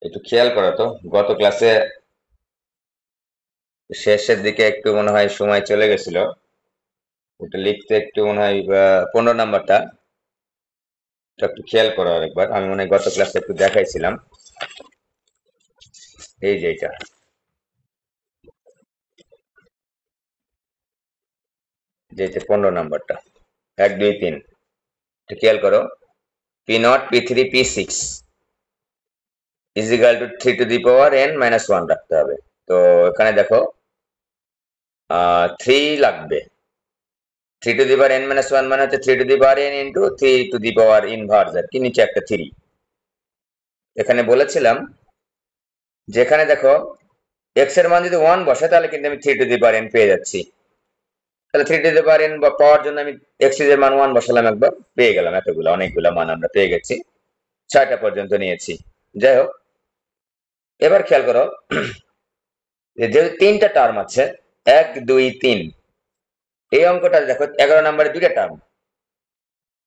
একটু খেয়াল করো তো, গত ক্লাসে শেষের দিকে একটু মনে হয় সময় চলে গেছিল। একটু লিখতে একটু মনে হয় 15 নাম্বারটা একটু খেয়াল করো আরেকবার। আমি মনে হয় গত ক্লাসে একটু দেখাইছিলাম। এই যে এটা, যে এটা 15 নাম্বারটা, 1 2 3, একটু খেয়াল করো। P0 P3 P6 is equal to 3 to the power n - 1 রাখতে হবে। তো এখানে দেখো 3 লাগবে। 3 to the power n - 1 মানে হচ্ছে 3 to the power n into 3 to the power inverse, আর কি নিচে একটা 3। এখানে বলেছিলাম যেখানে দেখো এক্স এর মান যদি 1 বসে তাহলে কিন্তু আমি 3 to the power n পেয়ে যাচ্ছি। তাহলে 3 to the power n পাওয়ার জন্য আমি এক্স এর মান 1 বসালাম, একবার পেয়ে গেলাম। এতগুলো অনেকগুলো মান আমরা পেয়ে গেছি, 6টা পর্যন্ত নিয়েছি। যাই হোক, এবার খেয়াল করো যেহেতু 3টা টার্ম আছে, 1 2 3, এই অঙ্কটা দেখো 11 নম্বরে 2টা টার্ম,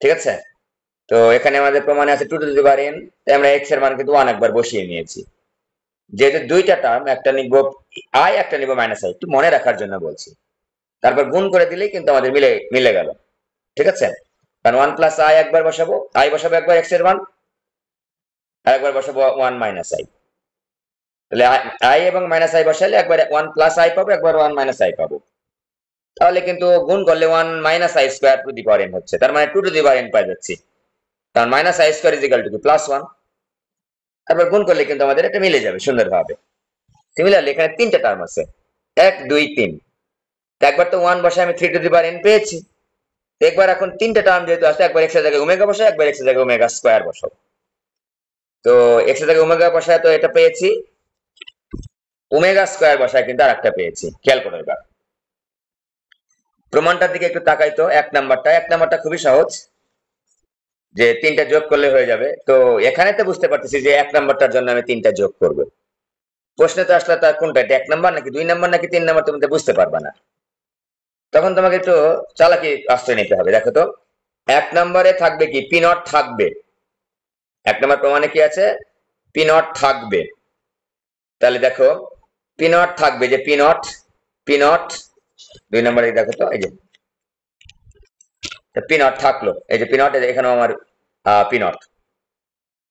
ঠিক আছে। তো এখানে আমাদের প্রমাণে আছে 2 to the power n, তাই আমরা এক্স এর মান কিন্তু 1 একবার বসিয়ে নিয়েছি। যেহেতু 2টা টার্ম, একটা নিব আই, একটা নিব মাইনাস আই, একটু মনে রাখার জন্য বলছি। তারপর গুণ করে দিলেই কিন্তু আমাদের মিলে মিলে গেল, ঠিক আছে। কারণ 1 প্লাস আই একবার বসাবো, আই বসাবো একবার এক্স এর মান, আর একবার বসাবো 1 মাইনাস আই। তাহলে আই এবং মাইনাস আই বসালে একবার 1 প্লাস আই পাবো, একবার 1 মাইনাস আই পাবো। তাহলে কিন্তু গুণ করলে 1 minus i square two the power n হচ্ছে, তার মানে 2 to the power n পাই যাচ্ছি। কারণ minus i square is equal to plus 1। তারপর গুণ করলে কিন্তু আমাদের এটা মিলে যাবে সুন্দরভাবে। সিমিলারলি এখানে 3টা টার্ম আছে, 1 2 3। একবার তো 1 বসে আমি 3 to the power n পেয়েছি। একবার এখন 3টা টার্ম যেহেতু আছে, একবার এক্স এর জায়গায় ওমেগা বসাই, একবার এক্স এর জায়গায় ওমেগা স্কোয়ার বসাবো। তো এক্স এর জায়গায় ওমেগা বসায় তো এটা পেয়েছি, ওমেগা স্কোয়ার বসায় কিন্তু আরেকটা পেয়েছি। খেয়াল করো এবার প্রমাণটার দিকে একটু তাকাই তো। 1 নাম্বারটা খুবই সহজ, যে 3টা যোগ করলে হয়ে যাবে। তো এখানে তো বুঝতে পারতেছি যে 1 নাম্বারটার জন্য আমি 3টা যোগ করবো। প্রশ্নে তো আসলে তার কোনটা, 1 নাম্বার নাকি 2 নাম্বার নাকি 3 নাম্বার, তুমি তো বুঝতে পারবা না। তখন তোমাকে একটু চালাকি আশ্রয় নিতে হবে। দেখো তো 1 নাম্বারে থাকবে কি, পি নট থাকবে। 1 নাম্বার প্রমাণে কি আছে, পি নট থাকবে। তাহলে দেখো পি নট থাকবে, যে পি নট 2 নাম্বারে দেখো তো, এই যে পি নট থাকলো, এই যে পি নট, এখানেও আমার পি নট,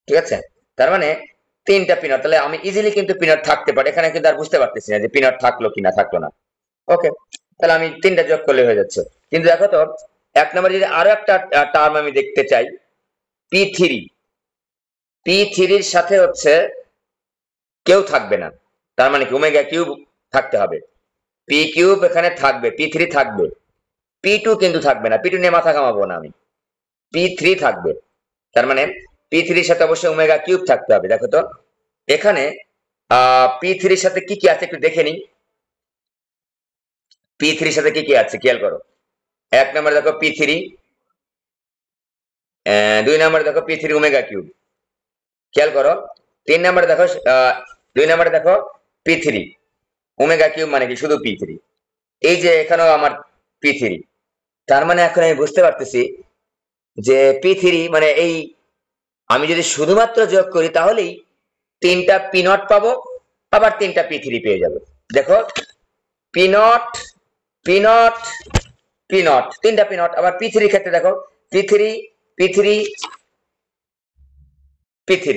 ঠিক আছে। তার মানে 3টা পি নট, তাহলে আমি ইজিলি কিন্তু পি নট থাকতে পারে। এখানে কিন্তু আর বুঝতে পারতেছি না যে পি নট থাকলো কিনা থাকলো না। ওকে, তাহলে আমি 3টা যোগ করলে হয়ে যাচ্ছে। কিন্তু দেখো তো 1 নম্বরে যদি আরো একটা টার্ম আমি দেখতে চাই, পি3, পি3-র সাথে হচ্ছে কেউ থাকবে না। তার মানে কি, ওমেগা কিউব থাকতে হবে। পি কিউব এখানে থাকবে, পি3 থাকবে, পি2 কিন্তু থাকবে না। পি2 নিয়ে মাথা ঘামাবো না আমি, পি3 থাকবে। তার মানে পি3-র সাথে অবশ্যই ওমেগা কিউব থাকতে হবে। দেখো তো এখানে পি3-র সাথে কি কি আছে একটু দেখে নিই। পি3-র সাথে কি কি আছে খেয়াল করো। 1 নম্বরে দেখো পি3, 2 নম্বরে দেখো পি3 ওমেগা কিউব, খেয়াল করো। 3 নম্বরে দেখো 2 নম্বরে দেখো পি3 ওমেগা কিউব, মানে কি শুধু পি3। এই যে এখানেও আমার পি3। তার মানে এখন আমি বুঝতে পারতেছি যে পি3 মানে এই, আমি যদি শুধুমাত্র যোগ করি তাহলেই 3টা পি নট পাবো, আবার 3টা পি3 পেয়ে যাবো। দেখো P not, P not, P not, 3টা পি নট। আবার পি3 ক্ষেত্রে দেখো পি3, পি3, পি3,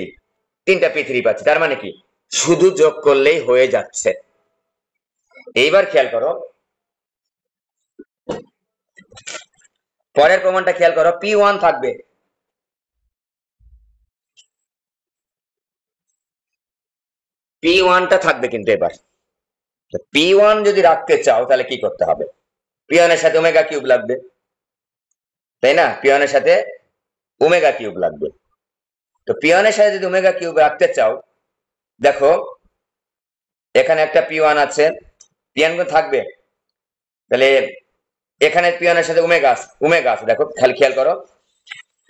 3টা পি3 পাচ্ছি। তার মানে কি শুধু যোগ করলেই হয়ে যাচ্ছে। এইবার খেয়াল করো পরের প্রমাণটা, খেয়াল করো পি1 থাকবে। পি1টা থাকবে কিন্তু এবার পি1 যদি রাখতে চাও তাহলে কি করতে হবে, পি1 এর সাথে ওমেগা কিউব লাগবে, তাই না। পি1 এর সাথে ওমেগা কিউব লাগবে। তো পি1 এর সাথে যদি ওমেগা কিউব রাখতে চাও, দেখো এখানে একটা পি1 আছে, পি1 থাকবে। তাহলে এখানে পি1 এর সাথে ওমেগা আছে, দেখো খালি খেয়াল করো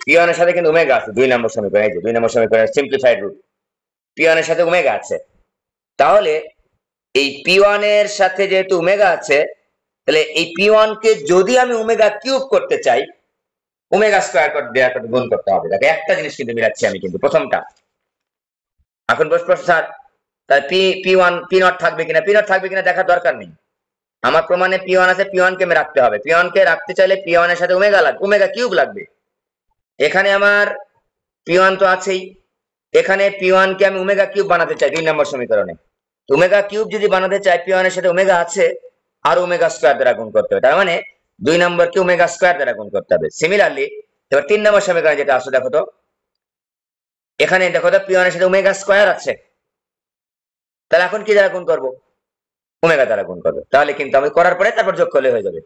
পি1 এর সাথে কিন্তু ওমেগা আছে। 2 নম্বর সমীকরণ, এই যে 2 নম্বর সমীকরণের সিম্পলিফাইড রুট, পি1 এর সাথে ওমেগা আছে। তাহলে এই পি1 এর সাথে যেহেতু ওমেগা আছে, তাহলে এই পি1 কে যদি আমি ওমেগা কিউব করতে চাই, ওমেগা স্কয়ার দেওয়ার গুণ করতে হবে। দেখো একটা জিনিস কিন্তু মিলাচ্ছি আমি, কিন্তু প্রথমটা এখন প্রশ্ন স্যার তাহলে পি নট থাকবে কিনা দেখার দরকার নেই। আমার প্রমাণে পি1 আছে, পি1 কে রাখতে হবে। পি1 কে রাখতে চাইলে পি1 এর সাথে ওমেগা কিউব লাগবে। এখানে আমার পি1 তো আছেই, এখানে পি1 কে আমি ওমেগা কিউব বানাতে চাই 2 নম্বর সমীকরণে। ওমেগা কিউব যদি বানাতে চাই, পি1 এর সাথে ওমেগা আছে, আর ওমেগা স্কয়ার দ্বারা গুণ করতে হবে, তার মানে 2 নম্বর কে ওমেগা স্কয়ার দ্বারা গুণ করতে হবে। সিমিলারলি এবার 3 নম্বর সমীকরণে যেটা আসলে দেখো তো, এখানে দেখো তো পি1 এর সাথে ওমেগা স্কয়ার আছে, তাহলে এখন কি দ্বারা গুণ করব? ওমেগা দ্বারা গুণ করবে। তাহলে কিন্তু আমি করার পরে তারপর যোগ করলে হয়ে যাবে,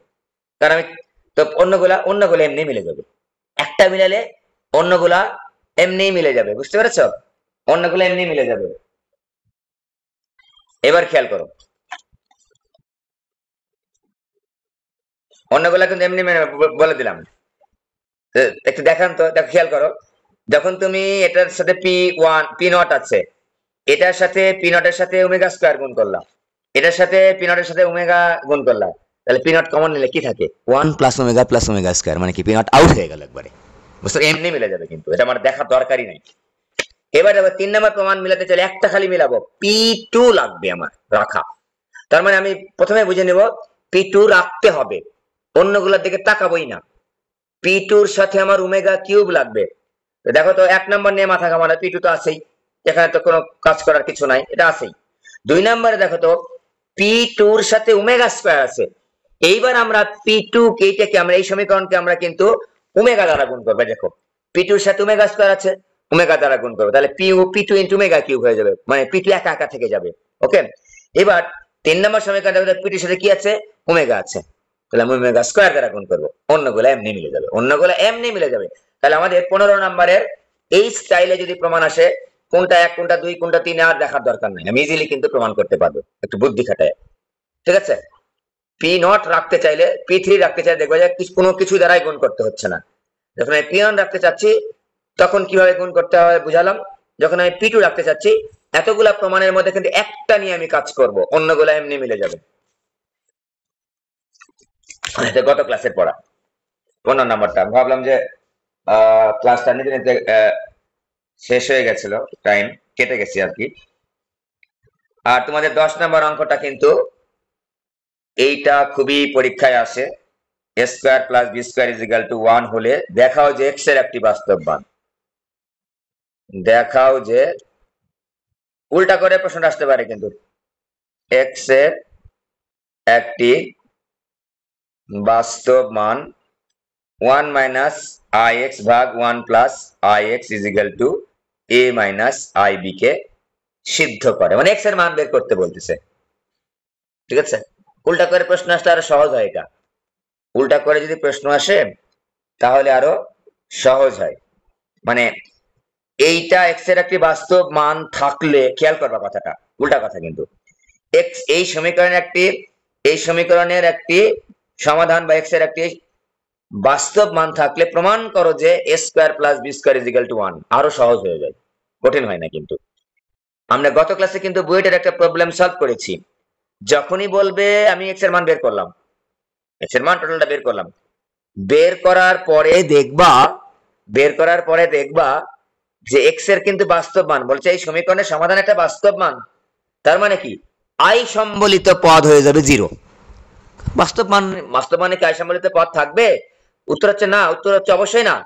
কারণ আমি তো অন্যগুলা এমনি মিলে যাবে। একটা মিলালে অন্যগুলা এমনি মিলে যাবে, বুঝতে পেরেছ? অন্যগুলো এমনি মিলে যাবে। এবার খেয়াল করো, অন্যগুলা কিন্তু এমনি বলে দিলাম, একটু দেখান তো, দেখো খেয়াল করো, যখন তুমি এটার সাথে পি নট আছে, এটার সাথে পি নটের সাথে ওমেগা স্কয়ার গুণ করলাম, এটার সাথে পি নটের সাথে ওমেগা গুণ করলাম, তাহলে পি নট কমন নিলে কি থাকে? 1 প্লাস ওমেগা স্কয়ার, মানে কি পি নট আউট হয়ে গেল একবারে, বুঝতে? এমনি মিলে যাবে, কিন্তু এটা আমার দেখার দরকারই নাই। এবার দেখো 3 নম্বর প্রমাণ মিলাতে চাইলে একটা খালি মিলাবো, পি2 লাগবে আমার রাখা। তার মানে আমি প্রথমে বুঝে নেব পি2 রাখতে হবে, অন্যগুলোর দিকে তাকাবোই না। পি2 এর সাথে আমার ওমেগা কিউব লাগবে। তো দেখো তো 1 নম্বর নিয়ে মাথা ঘামানো, পি2 তো আছেই, এখানে তো কোনো কাজ করার কিছু নাই, এটা আছেই। 2 নম্বরে দেখো তো পি2 এর সাথে ওমেগা স্কয়ার আছে। এইবার আমরা পি2 কে, এইটাকে আমরা এই সমীকরণকে আমরা কিন্তু ওমেগা দ্বারা গুণ করব। দেখো পি2 এর সাথে ওমেগা স্কয়ার আছে, ওমেগা দ্বারা গুণ করব, তাহলে পি2 ইনটু ওমেগা কিউব হয়ে যাবে, মানে পি2 একা একা থেকে যাবে। ওকে, এবার 3 নম্বর সমীকরণে দেখো পি2 এর সাথে কি আছে? ওমেগা আছে, তাহলে আমি ওমেগা স্কয়ার দ্বারা গুণ করব, অন্যগুলো এমনি মিলে যাবে। তাহলে আমাদের 15 নম্বরের এই স্টাইলে যদি প্রমাণ আসে, কোনটা 1 কোনটা 2 কোনটা 3 আর দেখার দরকার নাই, আমি ইজিলি কিন্তু প্রমাণ করতে পারবো একটু বুদ্ধি খাটায়। ঠিক আছে, পি0 রাখতে চাইলে, পি3 রাখতে চাইলে দেখবো যে কোনো কিছু দ্বারাই গুণ করতে হচ্ছে না। যখন আমি পি1 রাখতে চাচ্ছি তখন কিভাবে গুণ করতে হবে বুঝালাম। যখন আমি পি2 রাখতে চাচ্ছি, এতগুলা প্রমাণের মধ্যে কিন্তু একটা নিয়ে আমি কাজ করব, অন্যগুলা এমনি মিলে যাবে। এটা গত ক্লাসের পড়া 15 নম্বরটা। ভাবলাম যে ক্লাসটা নিতে নিতে শেষ হয়ে গেছিল, টাইম কেটে গেছে আর কি। আর তোমাদের 10 নম্বর অঙ্কটা কিন্তু এইটা খুবই পরীক্ষায় আসে, a square plus B square is equal to 1 হলে দেখাও যে x এর একটি বাস্তব মান। দেখাও যে, উল্টা করে প্রশ্নটা আসতে পারে কিন্তু, x এর একটি বাস্তব মান 1 মাইনাস ix ভাগ 1 plus ix is equal two a minus ib কে সিদ্ধ করে, মানে x এর মান বের করতে বলতেছে। ঠিক আছে, উল্টা করে প্রশ্ন আসলে আরো সহজ হয়। এটা উল্টা করে যদি প্রশ্ন আসে তাহলে আরো সহজ হয়, মানে এইটা x এর একটি বাস্তব মান থাকলে, খেয়াল করবা কথাটা, উল্টা কথা কিন্তু, x এই সমীকরণের একটি সমাধান বা x এর একটি বাস্তব মান থাকলে প্রমাণ করো যে a square plus B square is equal to 1। আরো সহজ হয়ে যায়, কঠিন হয় না। কিন্তু আমরা গত ক্লাসে কিন্তু বুয়েটের একটা প্রবলেম সলভ করেছি। যখনই বলবে আমি x এর মান বের করলাম, x এর মান টোটালটা বের করলাম, বের করার পরে দেখবা যে x এর কিন্তু বাস্তব মান বলছে এই সমীকরণের সমাধান একটা বাস্তব মান, তার মানে কি i সম্বলিত পদ হয়ে যাবে 0। বাস্তব মানে কি i সম্বলিত পদ থাকবে? উত্তর হচ্ছে না, উত্তর হচ্ছে অবশ্যই না,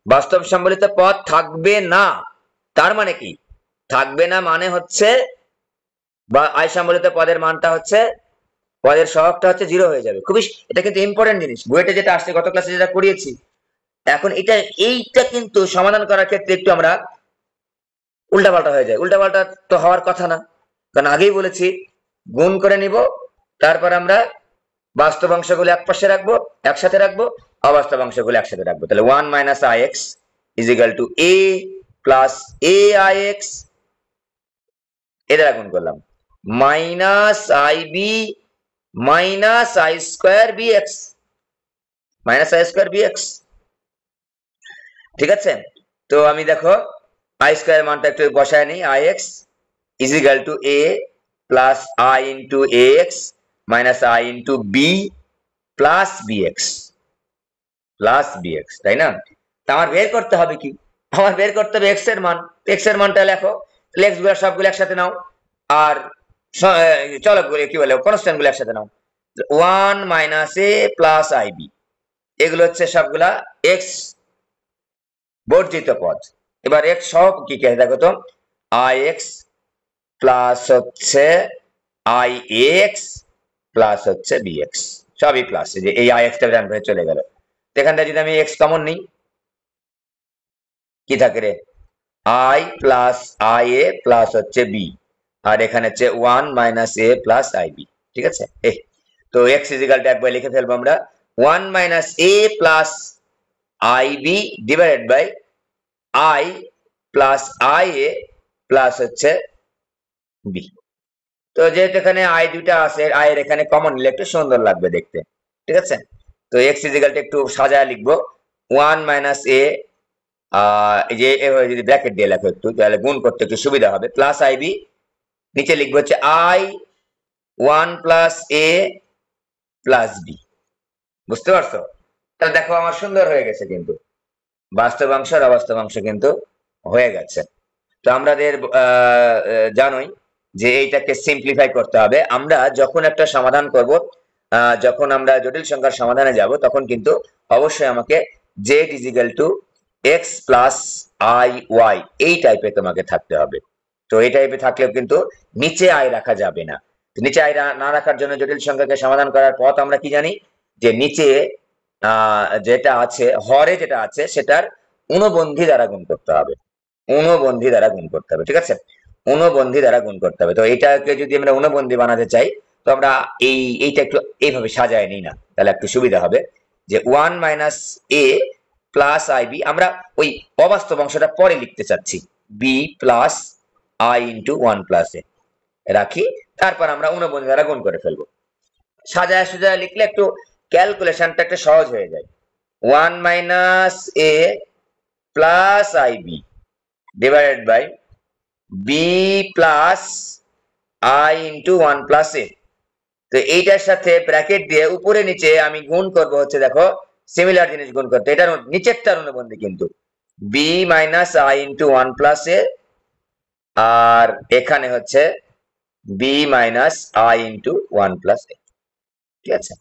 বাস্তব সম্বলিত পদ থাকবে না। তার মানে কি থাকবে না, মানে হচ্ছে বা i সম্বলিত পদের মানটা হচ্ছে, পদের সহগটা হচ্ছে 0 হয়ে যাবে। খুবই, এটা কিন্তু ইম্পর্টেন্ট জিনিস, বুয়েটে যেটা আসছে, গত ক্লাসে যেটা করিয়েছি। এখন এইটা কিন্তু সমাধান করার ক্ষেত্রে একটু আমরা উল্টাপাল্টা হয়ে যায়। উল্টাপাল্টা তো হওয়ার কথা না, কারণ আগেই বলেছি গুণ করে নিব, তারপর আমরা বাস্তব অংশগুলো একসাথে রাখবো, অবাস্তব অংশগুলো একসাথে রাখবো। তাহলে 1 minus ix is equal two a plus aix, এটা গুণ করলাম, minus ib minus i square bx, ঠিক আছে। তো আমি দেখো i স্কয়ার মানটা একটু বসায় নিই, ix is equal two a plus i into ax minus i into b plus bx, তাই না? তা আমার বের করতে হবে কি? আমার বের করতে হবে x এর মান। x এর মানটা লেখো, এক্স গুলো সবগুলো একসাথে নাও, আর চলকগুলো কি বলে কনস্ট্যান্ট গুলো একসাথে নাও। 1 মাইনাস এ প্লাস আইবি, এগুলো হচ্ছে সবগুলা এক্স বর্জিত পদ। এবার এক্স সহ কি কে দেখো তো, আই এক্স প্লাস হচ্ছে আই এক্স প্লাস হচ্ছে বিএক্স, সবই প্লাস। যে এই আই এক্সটা ডান করে চলে গেল, এখান থেকে যদি আমি এক্স কমন নিই কি থাকে রে, i plus i a plus হচ্ছে বি, আর এখানে হচ্ছে 1 minus A plus i b. ঠিক আছে, তো এক্স ইজিক্যাল টু একবার লিখে ফেলবো আমরা 1 minus A plus i B divided by i plus i a plus হচ্ছে বি। তো যেহেতু এখানে আই দুইটা আছে, আই এর এখানে কমন নিলে একটু সুন্দর লাগবে দেখতে। ঠিক আছে, তো এক্স ইজিক্যাল টু একটু সাজায় লিখবো 1 মাইনাস এ, এই যে এভাবে যদি ব্র্যাকেট দিয়ে লেখো একটু, তাহলে গুণ করতে একটু সুবিধা হবে, প্লাস আইবি, নিচে লিখবো হচ্ছে i 1 plus a plus b. বুঝতে পারছো? তাহলে দেখো আমার সুন্দর হয়ে গেছে, কিন্তু বাস্তবাংশ আর অবাস্তবাংশ কিন্তু হয়ে গেছে। তো আমাদের জানোই যে এইটাকে সিম্পলিফাই করতে হবে। আমরা যখন একটা সমাধান করব, যখন আমরা জটিল সংখ্যার সমাধানে যাব, তখন কিন্তু অবশ্যই আমাকে z is equal to x plus i y এই টাইপে তোমাকে থাকতে হবে। তো এই টাইপে থাকলেও কিন্তু নিচে আই রাখা যাবে না। নিচে আই না রাখার জন্য জটিল সংখ্যাকে সমাধান করার পথ আমরা কি জানি, যে নিচে যেটা আছে হরে যেটা আছে সেটার ঊনবন্ধী দ্বারা গুণ করতে হবে, ঊনবন্ধী দ্বারা গুণ করতে হবে। ঠিক আছে, ঊনবন্ধী দ্বারা গুণ করতে হবে। তো এইটাকে যদি আমরা ঊনবন্ধী বানাতে চাই, তো আমরা এইটা একটু এইভাবে সাজায় নিই না, তাহলে একটু সুবিধা হবে। যে 1 minus A plus i B, আমরা ওই অবাস্তব অংশটা পরে লিখতে চাচ্ছি, B plus i into 1 plus A রাখি, তারপর আমরা ঊনবন্ধী দ্বারা গুণ করে ফেলবো। সাজায় সুজায় লিখলে একটু ক্যালকুলেশনটা একটু সহজ হয়ে যায়। 1 minus A plus i B divided by B plus i into 1 plus A. তো এইটার সাথে ব্র্যাকেট দিয়ে উপরে নিচে আমি গুণ করব হচ্ছে, দেখো সিমিলার জিনিস গুণ করতে, এটার নিচেরটার অনুবন্ধী কিন্তু B minus i into 1 plus A, আর এখানে হচ্ছে B minus i into 1 plus A. ঠিক আছে,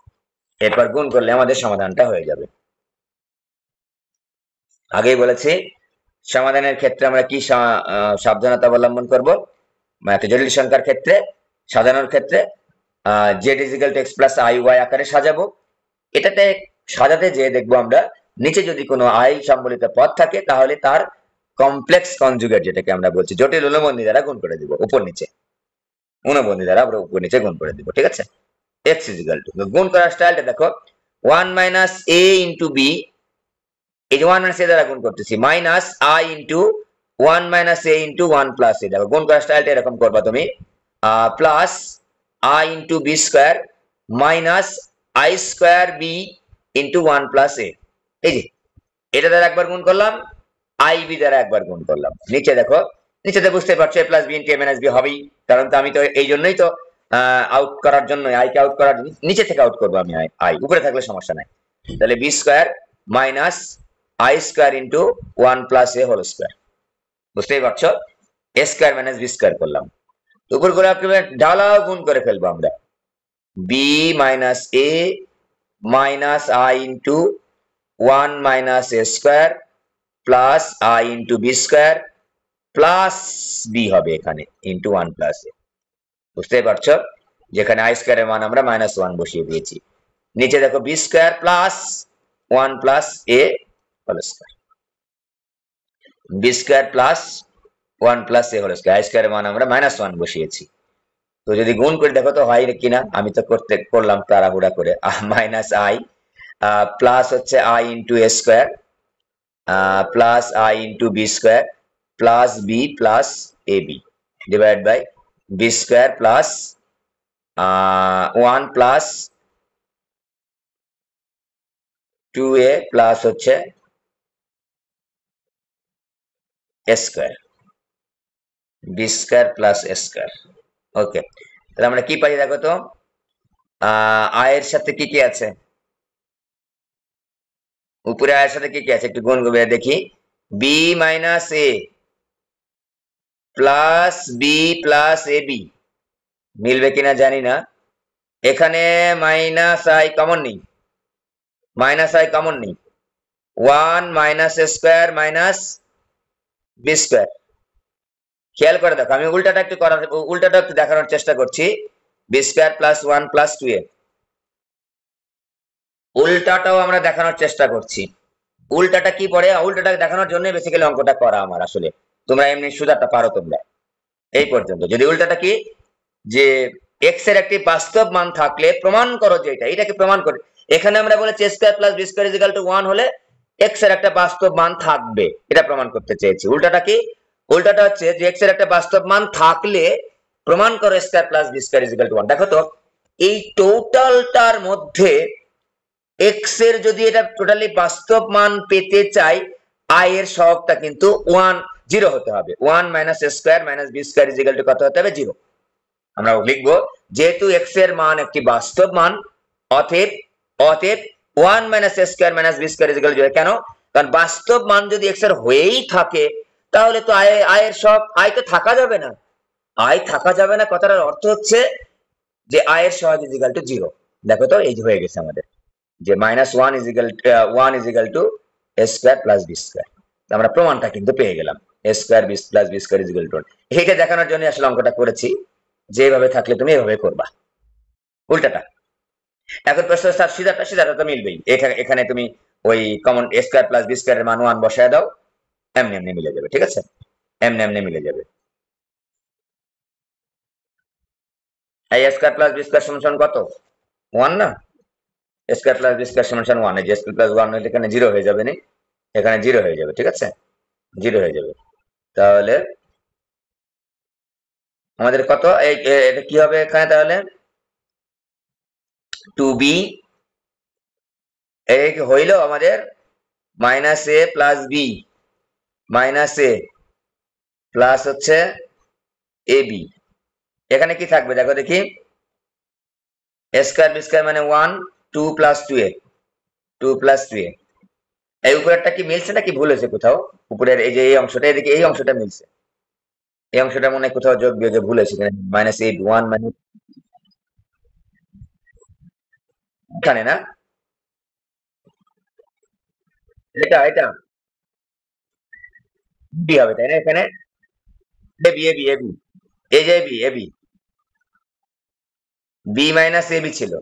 এরপর গুণ করলে আমাদের সমাধানটা হয়ে যাবে। আগেই বলেছি সমাধানের ক্ষেত্রে আমরা কি সাবধানতা অবলম্বন করব। একটা জটিল সংখ্যার ক্ষেত্রে সাজানোর ক্ষেত্রে z is equal to x plus i y আকারে সাজাবো। এটাতে সাজাতে যে দেখবো আমরা নিচে যদি কোনো আই সম্বলিত পদ থাকে, তাহলে তার কমপ্লেক্স কনজুগেট যেটাকে আমরা বলছি জটিল অনুবন্ধী দ্বারা গুণ করে দিব, উপর নিচে অনুবন্ধী দ্বারা আমরা উপর নিচে গুণ করে দিব। ঠিক আছে, এক্স ইজ ইকুয়াল টু, গুণ করার স্টাইলটা দেখো 1 মাইনাস এ ইন্টু বি, এই যে 1 মাইনাস এ দ্বারা গুণ করতেছি, minus i into 1 minus A into 1 plus A. দেখো গুণ করার স্টাইলটা এরকম করবা তুমি, plus i into B square minus i square B into 1 plus A. এই যে এটা দ্বারা একবার গুণ করলাম, আই বি দ্বারা একবার গুণ করলাম। নিচে দেখো, নিচেতে বুঝতে পারছো এ প্লাস বি ইন্টু এ মাইনাস বি হবেই, কারণ তো আমি তো এই জন্যই তো আউট করার জন্য, আইকে আউট করার জন্য নিচে থেকে আউট করবো আমি, আই উপরে থাকলে সমস্যা নাই। তাহলে b square minus i square into 1 plus a whole square. বুঝতেই পারছো, a square minus b square করলাম, উপর করে ডালাও গুণ করে ফেলবো আমরা, b minus a minus i into 1 minus a square plus i into B square plus b হবে এখানে ইন্টু 1 প্লাস এ। বুঝতেই পারছো, যেখানে আই স্কোয়ারের মান আমরা -1 বসিয়ে দিয়েছি। নিচে দেখো b square plus 1 plus a whole square, b square plus 1 plus a whole square, i স্কোয়ারের মান আমরা -1 বসিয়েছি। তো যদি গুণ করে দেখো তো হয় কিনা, আমি তো করলাম তাড়াহুড়া করে, মাইনাস আই প্লাস হচ্ছে i into a square plus i into B square plus B plus a b divide by b square plus 1 plus 2a plus হচ্ছে a square, b square plus a square. Okay, তাহলে আমরা কি পাই দেখো তো, আয়ের সাথে কি কি আছে, উপরে আয়ের সাথে কি কি আছে একটু গুণ করে দেখি, b minus A plus B plus a b, মিলবে কিনা জানি না। এখানে মাইনাস আই কমন নেই, মাইনাস আই কমন নেই। 1 minus a square minus b square. খেয়াল করে দেখো, আমি উল্টাটা একটু দেখানোর চেষ্টা করছি। B square plus 1 plus 2a, উল্টাটাও আমরা দেখানোর চেষ্টা করছি। উল্টাটা কি পড়ে, উল্টাটা দেখানোর জন্য বেসিক্যালি অঙ্কটা করা আমার। আসলে তোমরা এমনি সুদাটা পারো তোমরা এই পর্যন্ত। যদি উল্টাটা কি, যে এক্স এর একটি বাস্তব মান থাকলে প্রমাণ করো যে এটাকে প্রমাণ করে। এখানে আমরা বলেছি a square plus B square is equal to 1 হলে এক্স এর একটা বাস্তব মান থাকবে, এটা প্রমাণ করতে চেয়েছি। উল্টাটা কি, উল্টাটা হচ্ছে যে এক্স এর একটা বাস্তব মান থাকলে প্রমাণ করো a square plus B square is equal to 1। দেখো তো এই টোটালটার মধ্যে এক্স এর যদি এটা টোটালি বাস্তব মান পেতে চাই, আই এর সহগটা কিন্তু 0 হতে হবে। 1 minus a square minus B square is equal to কত হতে হবে, 0। আমরা লিখবো যেহেতু এক্স এর মান একটি বাস্তব মান, অতএব 1 minus a square minus B square is equal to 0। কেন? কারণ বাস্তব মান যদি এক্স এর হয়েই থাকে তাহলে তো আই এর সহগ আই তো থাকা যাবে না। আই থাকা যাবে না কথাটার অর্থ হচ্ছে যে আই এর সহগ ইজ ইকুয়াল টু 0। দেখো তো এই যে হয়ে গেছে আমাদের, যে minus 1 is equal to A square plus B square. আমরা প্রমাণটা কিন্তু পেয়ে গেলাম, A square B plus B square is equal to 1। এইটা দেখানোর জন্য আসলে অঙ্কটা করেছি, যেভাবে থাকলে তুমি এভাবে করবা উল্টাটা। এখন প্রশ্ন স্যার সিধাটা তো মিলবেই। এখানে তুমি ওই কমন এ স্কয়ার প্লাস বি স্কয়ার এর মান 1 বসায় দাও, এমনি এমনি মিলে যাবে। ঠিক আছে, এমনি এমনি মিলে যাবে। এই এ স্কয়ার প্লাস বি স্কয়ার সমান কত, 1 না? এ স্কয়ার প্লাস বি স্কয়ার সমান 1, এই যে স্কয়ার প্লাস 1 হলে এখানে 0 হয়ে যাবে না? এখানে 0 হয়ে যাবে। ঠিক আছে, 0 হয়ে যাবে। তাহলে আমাদের কত, এটা কি হবে এখানে তাহলে 2b এই হইল আমাদের মাইনাস এ প্লাস বি মাইনাস এ প্লাস হচ্ছে এ বি। এখানে কি থাকবে দেখো দেখি, এ স্কয়ার বি স্কয়ার মানে 1, 2 প্লাস 2a, 2 প্লাস 2a। এই উপরেরটা কি মিলছে নাকি ভুল হয়েছে কোথাও? উপরের এই যে এই অংশটা, এদিকে এই অংশটা মিলছে, এই অংশটা মনে হয় কোথাও যোগ বিয়োগে ভুল হয়েছে। মাইনাস 8 1 মানে এখানে না, এটা এটা বি হবে তাই না? এখানে এবি এবি এবি, এই যে a b a b, b minus a b ছিল।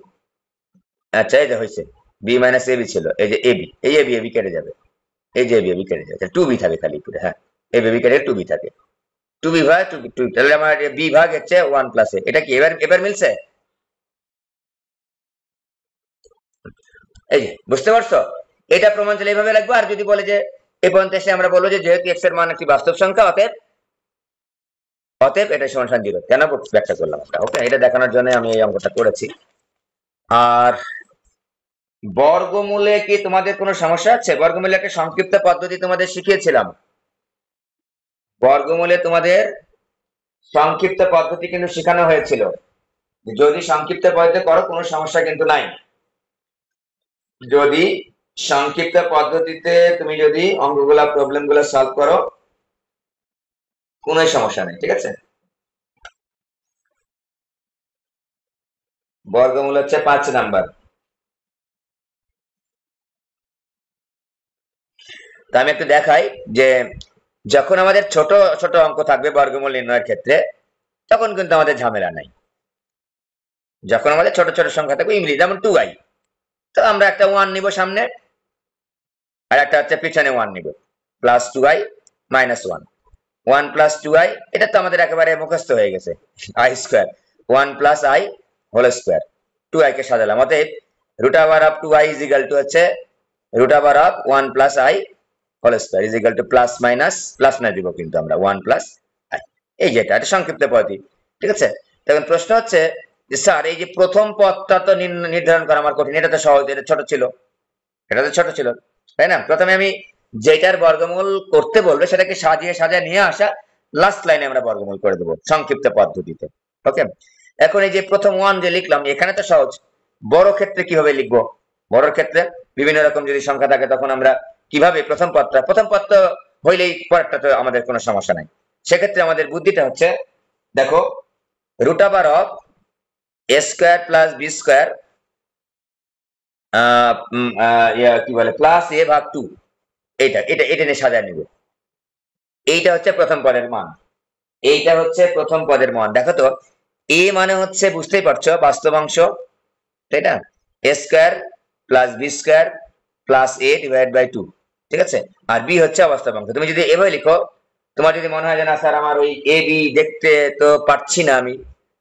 আচ্ছা এই যে হয়েছে, বি মাইনাস এবি ছিল, এই যে এবি, এই এবি এবি কেটে যাবে, এই যে এবি এবি কেটে যাবে, টু বি থাকে খালি পুরো। হ্যাঁ, এবি এবি কেটে টু বি থাকে, টু বি ভাগ টু টু, তাহলে আমার বি ভাগ হচ্ছে 1 প্লাস এ। এটা কি এবার এবার মিলছে? এই যে বুঝতে পারছো, এটা প্রমাণ চলে এইভাবে লাগবে। আর যদি বলে যে এই পর্যন্ত এসে আমরা বলবো যে যেহেতু এক্স এর মান একটি বাস্তব সংখ্যা, অতএব অতএব এটা সমান 0। কেন ব্যাখ্যা করলাম আমরা। ওকে, এটা দেখানোর জন্য আমি এই অঙ্কটা করেছি। আর বর্গমূলে কি তোমাদের কোনো সমস্যা আছে? বর্গমূলে একটা সংক্ষিপ্ত পদ্ধতি তোমাদের শিখিয়েছিলাম। বর্গমূলে তোমাদের সংক্ষিপ্ত পদ্ধতি কিন্তু শেখানো হয়েছিল। যদি সংক্ষিপ্ত পদ্ধতি করো কোনো সমস্যা কিন্তু নাই। যদি সংক্ষিপ্ত পদ্ধতিতে তুমি যদি অঙ্কগুলা প্রবলেম গুলা সলভ করো কোনো সমস্যা নেই। ঠিক আছে, বর্গমূল হচ্ছে 5 নাম্বার। তো আমি একটু দেখাই যে যখন আমাদের ছোট ছোট অঙ্ক থাকবে বর্গমূল নির্ণয়ের ক্ষেত্রে, তখন কিন্তু আমাদের ঝামেলা নাই। যখন আমাদের ছোট ছোট সংখ্যা থাকবে ইংরেজি, যেমন 2i, তো আমরা একটা 1 নিব সামনে, আর একটা হচ্ছে পিছনে 1 নিব, plus 2i minus 1, 1 plus 2i, এটা তো আমাদের একেবারে মুখস্থ হয়ে গেছে। i square 1 plus i whole square, 2i কে সাজালাম। অতএব root over of 2i is equal to হচ্ছে root over of 1 plus i whole square is equal to plus minus, plus না দিব কিন্তু আমরা 1 প্লাস i। এই যেটা এটা সংক্ষিপ্ত পদ্ধতি। ঠিক আছে, তখন প্রশ্ন হচ্ছে যে স্যার এই যে প্রথম পদটা তো নির্ধারণ করা আমার কঠিন, এটা তো সহজ, এটা ছোট ছিল, এটা তো ছোট ছিল তাই না? প্রথমে আমি যেটার বর্গমূল করতে বলবে সেটাকে সাজিয়ে সাজিয়ে নিয়ে আসা, লাস্ট লাইনে আমরা বর্গমূল করে দেবো সংক্ষিপ্ত পদ্ধতিতে। ওকে, এখন এই যে প্রথম 1 যে লিখলাম এখানে তো সহজ। বড় ক্ষেত্রে কিভাবে লিখবো? বড় ক্ষেত্রে বিভিন্ন রকম যদি সংখ্যা থাকে তখন আমরা কিভাবে প্রথম পদটা হইলেই পরেরটা তো আমাদের কোনো সমস্যা নাই। সেক্ষেত্রে আমাদের বুদ্ধিটা হচ্ছে দেখো root over of a square plus B square কি বলে প্লাস এ ভাগ 2, এটা এটা এটা নিয়ে সাজায় নিব। এইটা হচ্ছে প্রথম পদের মান, এইটা হচ্ছে প্রথম পদের মান। দেখো তো এ মানে হচ্ছে বুঝতেই পারছো বাস্তবাংশ, তাই না? A square plus B square plus A divide by 2, ঠিক আছে? আর বি হচ্ছে অবাস্তবাংশ। তুমি যদি এভাবে লিখো, তোমার যদি মনে হয় যে না স্যার আমার ওই এ বি দেখতে তো পারছি না, আমি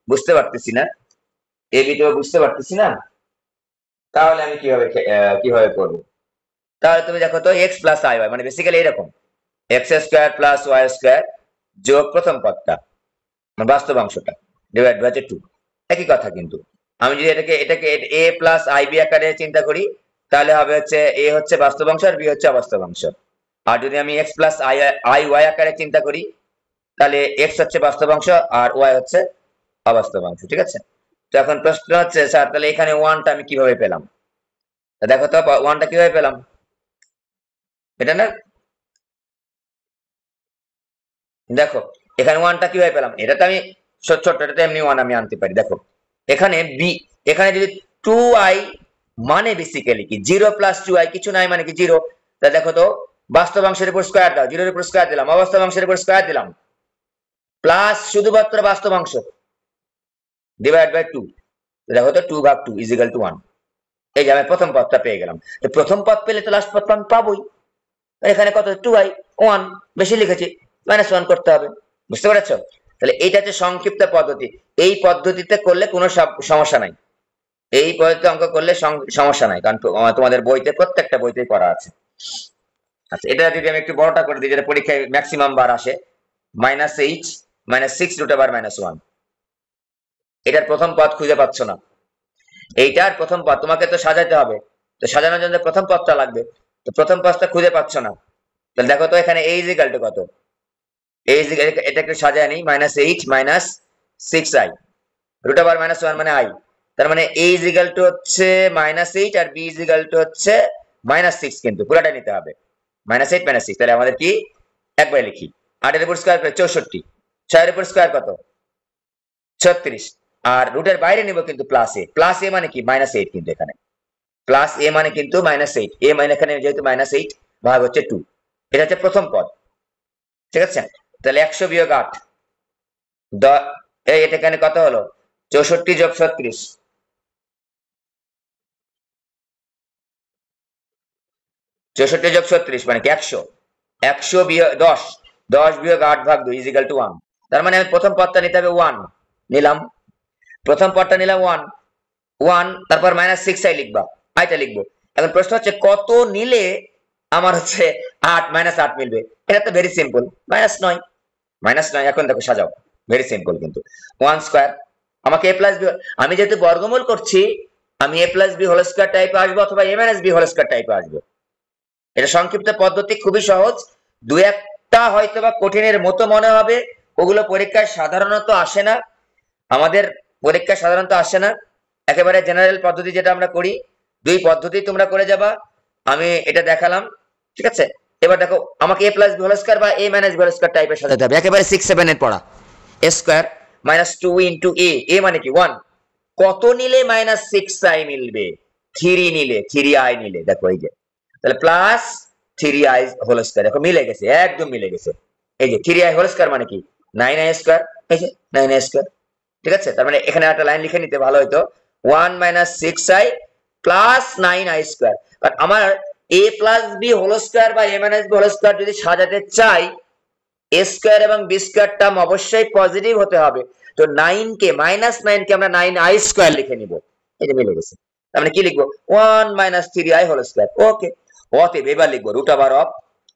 বুঝতে পারতেছি না, এ বি তো বুঝতে পারতেছি না, তাহলে আমি কিভাবে করবো? তাহলে তুমি দেখো তো এক্স প্লাস আই ওয়াই মানে বেসিক্যালি এরকম x square plus y square যোগ প্রথম পদটা মানে বাস্তবাংশটা ডিভাইড বাই 2, একই কথা। কিন্তু আমি যদি এটাকে এটাকে এ প্লাস আই বি আকারে চিন্তা করি, তাহলে হবে হচ্ছে এ হচ্ছে বাস্তবাংশ আর বি হচ্ছে অবাস্তবাংশ। আর যদি আমি এক্স প্লাস আই ওয়াই আকারে চিন্তা করি, তাহলে এক্স হচ্ছে বাস্তবাংশ আর ওয়াই হচ্ছে অবাস্তবাংশ, ঠিক আছে? তো এখন প্রশ্ন হচ্ছে স্যার তাহলে এখানে ওয়ানটা আমি কিভাবে পেলাম? দেখো তো ওয়ানটা কিভাবে পেলাম, এটা না? দেখো এখানে ওয়ানটা কিভাবে পেলাম, এটা তো আমি ছোট্ট এটা এমনি ওয়ান আমি আনতে পারি। দেখো এখানে বি, এখানে যদি 2i মানে বেসিক্যালি কি 0 প্লাস 2i, কিছু নাই মানে কি 0। তা দেখো তো বাস্তবাংশের উপর স্কয়ার দাও, 0 এর উপর স্কয়ার দিলাম, অবাস্তবাংশের উপর স্কয়ার দিলাম, প্লাস শুধুমাত্র বাস্তবাংশ ডিভাইড বাই 2। দেখো তো 2 ভাগ 2 ইজ ইকুয়াল টু 1। এই যে আমি প্রথম পদটা পেয়ে গেলাম। তো প্রথম পদ পেলে তো লাস্ট পদটা আমি পাবোই। এখানে কত 2i 1 বেশি লিখেছি, -1 করতে হবে, বুঝতে পেরেছো? তাহলে এইটা হচ্ছে সংক্ষিপ্ত পদ্ধতি। এই পদ্ধতিতে করলে কোনো সমস্যা নাই, এই পদ্ধতিতে অঙ্ক করলে সমস্যা নাই, কারণ তোমাদের বইতে প্রত্যেকটা বইতেই করা আছে। আচ্ছা এটা যদি আমি একটু বড়টা করে দিই, যেটা পরীক্ষায় ম্যাক্সিমাম বার আসে, -8 -6 রুট ওভার -1। এটার প্রথম পদ খুঁজে পাচ্ছ না, এইটার প্রথম পদ তোমাকে তো সাজাতে হবে, তো সাজানোর জন্য প্রথম পদটা লাগবে, তো প্রথম পদটা খুঁজে পাচ্ছ না। তাহলে দেখো তো এখানে a ইজ ইকুয়াল টু কত, a ইজ এটা একটু সাজায় নিই, -8 -6i রুট ওভার -1 মানে i। তার মানে a ইজ ইকুয়াল টু হচ্ছে -8 আর b ইজ ইকুয়াল টু হচ্ছে -6, কিন্তু পুরোটা নিতে হবে, -8 -6। তাহলে আমাদের কি একবারে লিখি, 8 এর উপর স্কয়ার করে 64, 6 এর উপর স্কয়ার কত 36, আর রুটের বাইরে নিব কিন্তু প্লাস এ মানে কি -8, কিন্তু এখানে প্লাস এ মানে কিন্তু -8, এ মানে এখানে যেহেতু -8 ভাগ হচ্ছে 2, এটা হচ্ছে প্রথম পদ, ঠিক আছে? তাহলে 100 বিয়োগ 8 এটা এখানে কত হলো 64 যোগ 36, 64 যোগ 36 মানে কি 100, 100 বিয়োগ 10, 10 বিয়োগ 8 ভাগ 2 ইজ ইকুয়াল টু 1। তার মানে আমি প্রথম পদটা নিতে হবে 1 নিলাম, প্রথম পদটা নিলাম 1, 1 তারপর -6i লিখবা, আইটা লিখবো। এখন প্রশ্ন হচ্ছে কত নিলে আমার হচ্ছে 8 -8 মিলবে? এটা তো ভেরি সিম্পল, -9 -9। এখন দেখো সাজাও, ভেরি সিম্পল কিন্তু 1 স্কয়ার, আমাকে a প্লাস বি, আমি যেহেতু বর্গমূল করছি আমি a plus B whole square টাইপে আসবো অথবা a minus b whole square টাইপে আসবো। এটা সংক্ষিপ্ত পদ্ধতি, খুবই সহজ। দু একটা হয়তো বা কঠিনের মতো মনে হবে, ওগুলো পরীক্ষায় সাধারণত আসে না, আমাদের পরীক্ষায় সাধারণত আসে না, একেবারে জেনারেল পদ্ধতি যেটা আমরা করি, দুই পদ্ধতি তোমরা করে যাবা, আমি এটা দেখালাম, ঠিক আছে? এবার দেখো আমাকে a plus B whole square বা a minus b whole square টাইপের সাজাতে হবে, একেবারে 6-7 এর পড়া। a স্কয়ার -2 ইনটু a মানে কি 1, কত নিলে -6i মিলবে? 3 নিলে, 3i নিলে, দেখো এই যে, তাহলে প্লাস 3i হোল স্কয়ার, দেখো মিলে গেছে, একদম মিলে গেছে। এই যে 3i হোল স্কয়ার মানে কি 9i স্কয়ার, এই যে 9i স্কয়ার, ঠিক আছে? তার মানে এখানে একটা লাইন লিখে নিতে ভালো হতো, 1 -6i plus 9i square. But আমার a plus B whole square বা a minus b whole square যদি সাজাতে চাই, a স্কয়ার এবং b স্কয়ার টার্ম অবশ্যই পজিটিভ হতে হবে। তো 9 কে -9 কে আমরা 9i স্কয়ার লিখে নিব, এই যে মিলে গেছে। তার মানে কি লিখবো 1 -3i হোল স্কয়ার। ওকে, অতএব এবার লিখবো root over of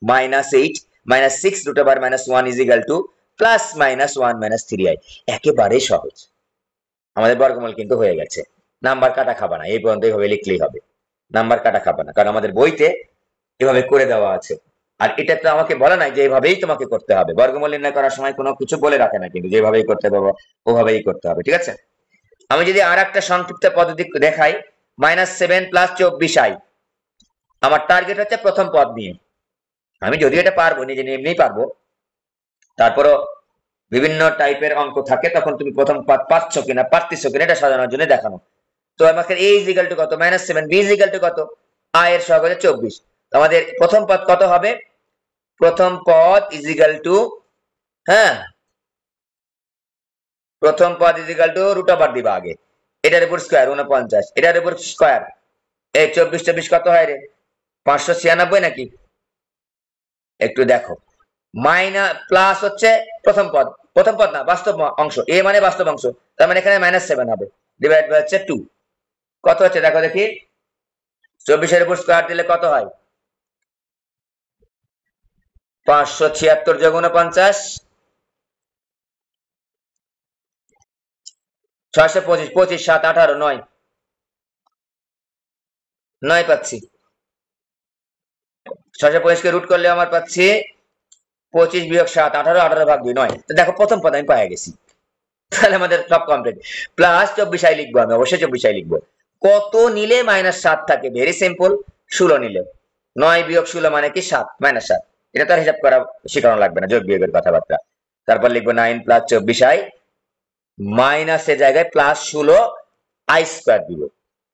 -8 -6 root over -1 is equal to plus -1 -3i। একেবারে সহজ, আমাদের বর্গমূল কিন্তু হয়ে গেছে, নাম্বার কাটা খাবা না, এই পর্যন্ত এইভাবে লিখলেই হবে, নাম্বার কাটা খাবা না, কারণ আমাদের বইতে এভাবে করে দেওয়া আছে। আর এটা তো আমাকে বলা নাই যে এইভাবেই তোমাকে করতে হবে, বর্গমূল নির্ণয় করার সময় কোনো কিছু বলে রাখে না কিন্তু যেভাবেই করতে হবে ওভাবেই করতে হবে, ঠিক আছে? আমি যদি আর একটা সংক্ষিপ্ত পদ্ধতি দেখাই, -7 প্লাস 24i, আমার টার্গেট হচ্ছে প্রথম পদ নিয়ে, আমি যদিও এটা পারবো নিজে এমনিই পারবো, তারপরও বিভিন্ন টাইপের অঙ্ক থাকে, তখন তুমি প্রথম পদ পাচ্ছ কিনা পারতেছো কিনা এটা সাজানোর জন্য দেখানো। তো আমাকে a ইজ ইকুয়াল টু কত -7, b ইজ ইকুয়াল টু কত, i এর সহগ হচ্ছে 24। আমাদের প্রথম পদ কত হবে, প্রথম পদ ইজ ইকুয়াল টু, হ্যাঁ প্রথম পদ is equal to root over দিবা আগে, এটার উপর স্কয়ার 49, এটার উপর স্কয়ার, এই 24 কত হয় রে, 596 নাকি, একটু দেখো। মাইনাস প্লাস হচ্ছে প্রথম পদ, প্রথম পদ না বাস্তব অংশ, এ মানে বাস্তব অংশ, তার মানে এখানে -7 হবে, ডিভাইড বাই হচ্ছে 2, কত হচ্ছে দেখো দেখি, 24 এর উপর স্কয়ার দিলে কত হয়, 576 যোগ 49, 625, 25 7 18 9, 9 পাচ্ছি, 625 কে রুট করলে আমার পাচ্ছি 25 বিয়োগ 7 18, 18 ভাগ 2 9। তো দেখো প্রথম পদ আমি পেয়ে গেছি, তাহলে আমাদের সব কমপ্লিট। প্লাস 24 আই লিখবো, আমি অবশ্যই 24 আই লিখবো। কত নিলে -7 থাকে, ভেরি সিম্পল, 16 নিলে, 9 বিয়োগ 16 মানে কি 7, -7, এটা তার হিসাব করা শেখানো লাগবে না, যোগ বিয়োগের কথাবার্তা। তারপর লিখবো 9 + 24 আই, মাইনাসের জায়গায় +16 আই স্কয়ার দিব,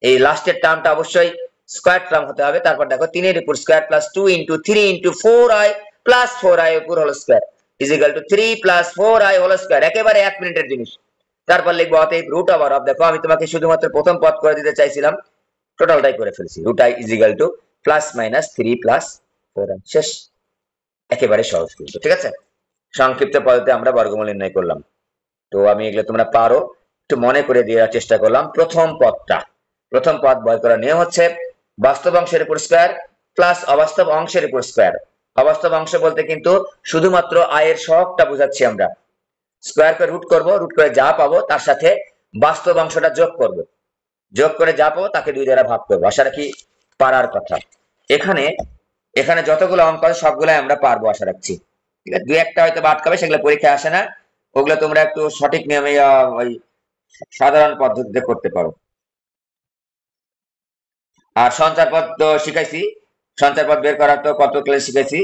এই লাস্টের টার্মটা অবশ্যই স্কয়ার টার্ম হতে হবে। তারপর দেখো 3 এর উপর square plus 2 * 3 * 4i plus 4i উপর whole square is equal to 3 + 4i whole square, একেবারে 1 মিনিটের জিনিস। তারপর লিখবো অতএব রুট ওভার অফ, দেখো আমি তোমাকে শুধুমাত্র প্রথম পদ করে দিতে চাইছিলাম, টোটালটাই করে ফেলছি, root i is equal to +-3 + 4i, শেষ, একেবারে সহজ কিন্তু, ঠিক আছে। সংক্ষিপ্ত পদ্ধতিতে আমরা বর্গমূল নির্ণয় করলাম। তো আমি এগুলো তোমরা পারো, একটু মনে করে দেওয়ার চেষ্টা করলাম। প্রথম পদ বের করার নিয়ম হচ্ছে বাস্তব অংশের উপর স্কয়ার প্লাস অবাস্তব অংশের উপর স্কয়ার। অবাস্তব অংশ বলতে কিন্তু শুধুমাত্র i এর সহগটা বোঝাচ্ছি আমরা, স্কয়ার করে রুট করব, রুট করে যা পাবো তার সাথে বাস্তব অংশটা যোগ করব, যোগ করে যা পাবো তাকে 2 দ্বারা ভাগ করবো, আশা রাখি পারার কথা। এখানে যতগুলো অঙ্ক আছে সবগুলাই আমরা পারবো আশা রাখছি, ঠিক আছে। 2-1টা হয়তো আটকাবে, সেগুলো পরীক্ষায় আসে না, ওগুলো তোমরা একটু সঠিক নিয়মে ওই সাধারণ পদ্ধতিতে করতে পারো। আর সঞ্চার পদ তো শিখাইছি, সঞ্চার পদ বের করার তো কত ক্লাস শিখাইছি,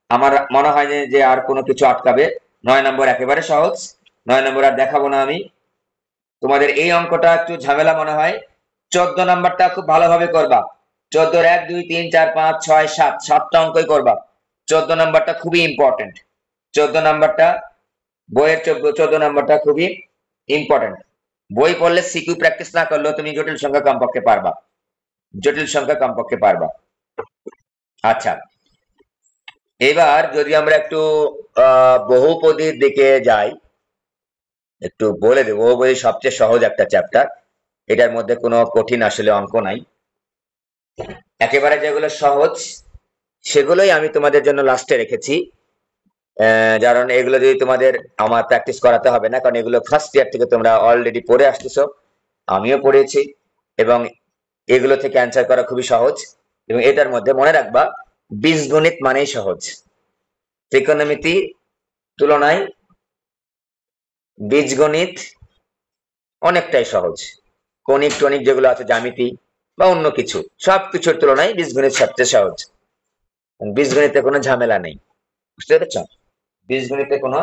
আমার মনে হয় যে আর কোনো কিছু আটকাবে। 9 নম্বর একেবারে সহজ, 9 নম্বর আর দেখাবো না আমি তোমাদের। এই অঙ্কটা একটু ঝামেলা মনে হয়, 14 নাম্বারটা খুব ভালোভাবে করবা, 14 1 2 3 4 5 6 7 7টা অঙ্কই করবা, 14 নাম্বারটা খুবই ইম্পর্টেন্ট, 14 নাম্বারটা বইয়ের 14 নাম্বারটা খুবই ইম্পর্টেন্ট। বই পড়লে সিকিউ প্র্যাকটিস না করলেও তুমি জটিল সংখ্যা কমপক্ষে পারবা। আচ্ছা, এবার যদি আমরা একটু বহুপদীর দিকে যাই, একটু বলে দেবো, বহুপদী সবচেয়ে সহজ একটা চ্যাপ্টার, এটার মধ্যে কোনো কঠিন আসলে অঙ্ক নাই, একেবারে যেগুলো সহজ সেগুলোই আমি তোমাদের জন্য লাস্টে রেখেছি, কারণ এগুলো যদি তোমাদের আমার প্র্যাকটিস করাতে হবে না, কারণ এগুলো ফার্স্ট ইয়ার থেকে তোমরা অলরেডি পড়ে আসতেছো, আমিও পড়েছি, এবং এগুলো থেকে অ্যান্সার করা খুবই সহজ। এবং এটার মধ্যে মনে রাখবা বীজগণিত মানেই সহজ, ত্রিকোণমিতি তুলনায় বীজগণিত অনেকটাই সহজ, কণিক টনিক যেগুলো আছে জ্যামিতি বা অন্য কিছু, সবকিছুর তুলনায় বীজগণিত সবচেয়ে সহজ, বীজগণিতে কোনো ঝামেলা নেই, বুঝতে পেরেছ, বীজগণিতে কোনো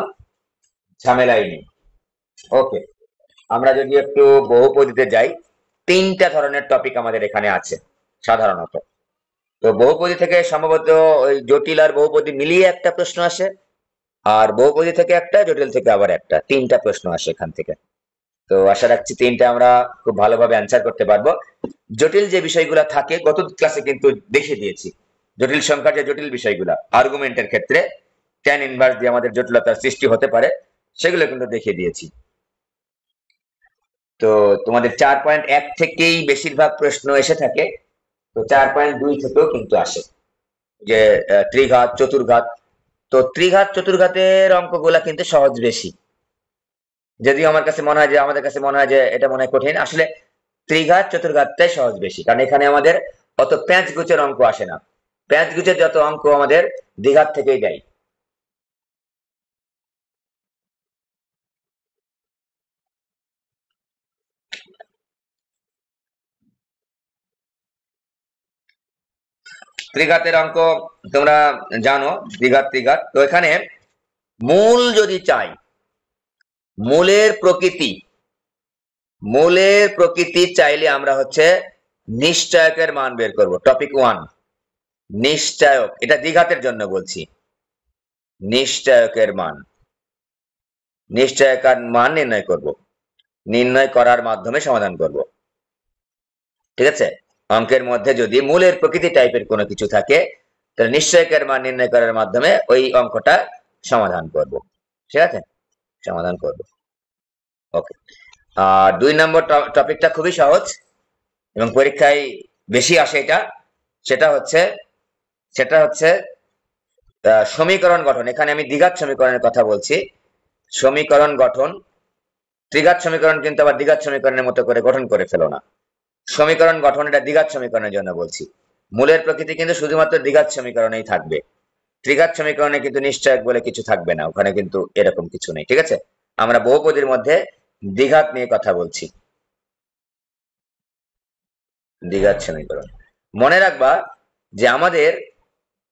ঝামেলাই নেই। ওকে, আমরা যদি একটু বহুপদীতে যাই, 3টা ধরনের টপিক আমাদের এখানে আছে সাধারণত। তো বহুপদী থেকে সম্ভবত ওই জটিল আর বহুপদী মিলিয়ে একটা প্রশ্ন আসে, আর বহুপদী থেকে একটা, জটিল থেকে আবার একটা, 3টা প্রশ্ন আসে এখান থেকে। তো আশা রাখছি 3টা আমরা খুব ভালোভাবে অ্যান্সার করতে পারবো। জটিল যে বিষয়গুলো থাকে গত ক্লাসে কিন্তু দেখিয়ে দিয়েছি, জটিল সংখ্যার যে জটিল বিষয়গুলো আর্গুমেন্টের ক্ষেত্রে ট্যান ইনভার্স দিয়ে আমাদের জটিলতার সৃষ্টি হতে পারে, সেগুলো কিন্তু দেখিয়ে দিয়েছি। তো তোমাদের 4.1 থেকেই বেশিরভাগ প্রশ্ন এসে থাকে, তো 4.2 থেকেও কিন্তু আসে, যে ত্রিঘাত চতুর্ঘাত। তো ত্রিঘাত চতুর্ঘাতের অঙ্কগুলা কিন্তু সহজ বেশি, যদিও আমার কাছে মনে হয় যে আমাদের কাছে মনে হয় যে এটা মনে হয় কঠিন, আসলে ত্রিঘাত চতুর্ঘাতটাই সহজ বেশি, কারণ এখানে আমাদের অত প্যাঁচ গুচের অঙ্ক আসে না, প্যাঁচ গুচের যত অঙ্ক আমাদের দ্বিঘাত থেকেই দেয়। ত্রিঘাতের অঙ্ক তোমরা জানো, দ্বিঘাত ত্রিঘাত। তো এখানে মূল যদি চাই, মূলের প্রকৃতি চাইলে আমরা হচ্ছে নিশ্চয়কের মান বের করব। টপিক 1 নিশ্চয়ক, এটা দ্বিঘাতের জন্য বলছি। নিশ্চয়কের মান নির্ণয় করব, নির্ণয় করার মাধ্যমে সমাধান করব। ঠিক আছে, অঙ্কের মধ্যে যদি মূলের প্রকৃতি টাইপের কোনো কিছু থাকে তাহলে নিশ্চয়কের মান নির্ণয় করার মাধ্যমে ওই অঙ্কটা সমাধান করব। ঠিক আছে, সমাধান করব। ওকে, আর 2 নম্বর টপিকটা খুবই সহজ এবং পরীক্ষায় বেশি আসে এটা। সেটা হচ্ছে সমীকরণ গঠন। এখানে আমি দ্বিঘাত সমীকরণের কথা বলছি। সমীকরণ গঠন, ত্রিঘাত সমীকরণ কিন্তু আবার দ্বিঘাত সমীকরণের মতো করে গঠন করে ফেলো না। সমীকরণ গঠন এটা দ্বিঘাত সমীকরণের জন্য বলছি। মূলের প্রকৃতি কিন্তু শুধুমাত্র দ্বিঘাত সমীকরণেই থাকবে, ত্রিঘাত সমীকরণে কিন্তু নিশ্চয়ক বলে কিছু থাকবে না, ওখানে কিন্তু এরকম কিছু নেই। ঠিক আছে, আমরা বহুপদীর মধ্যে দ্বিঘাত নিয়ে কথা বলছি। দ্বিঘাত সমীকরণ মনে রাখবা যে আমাদের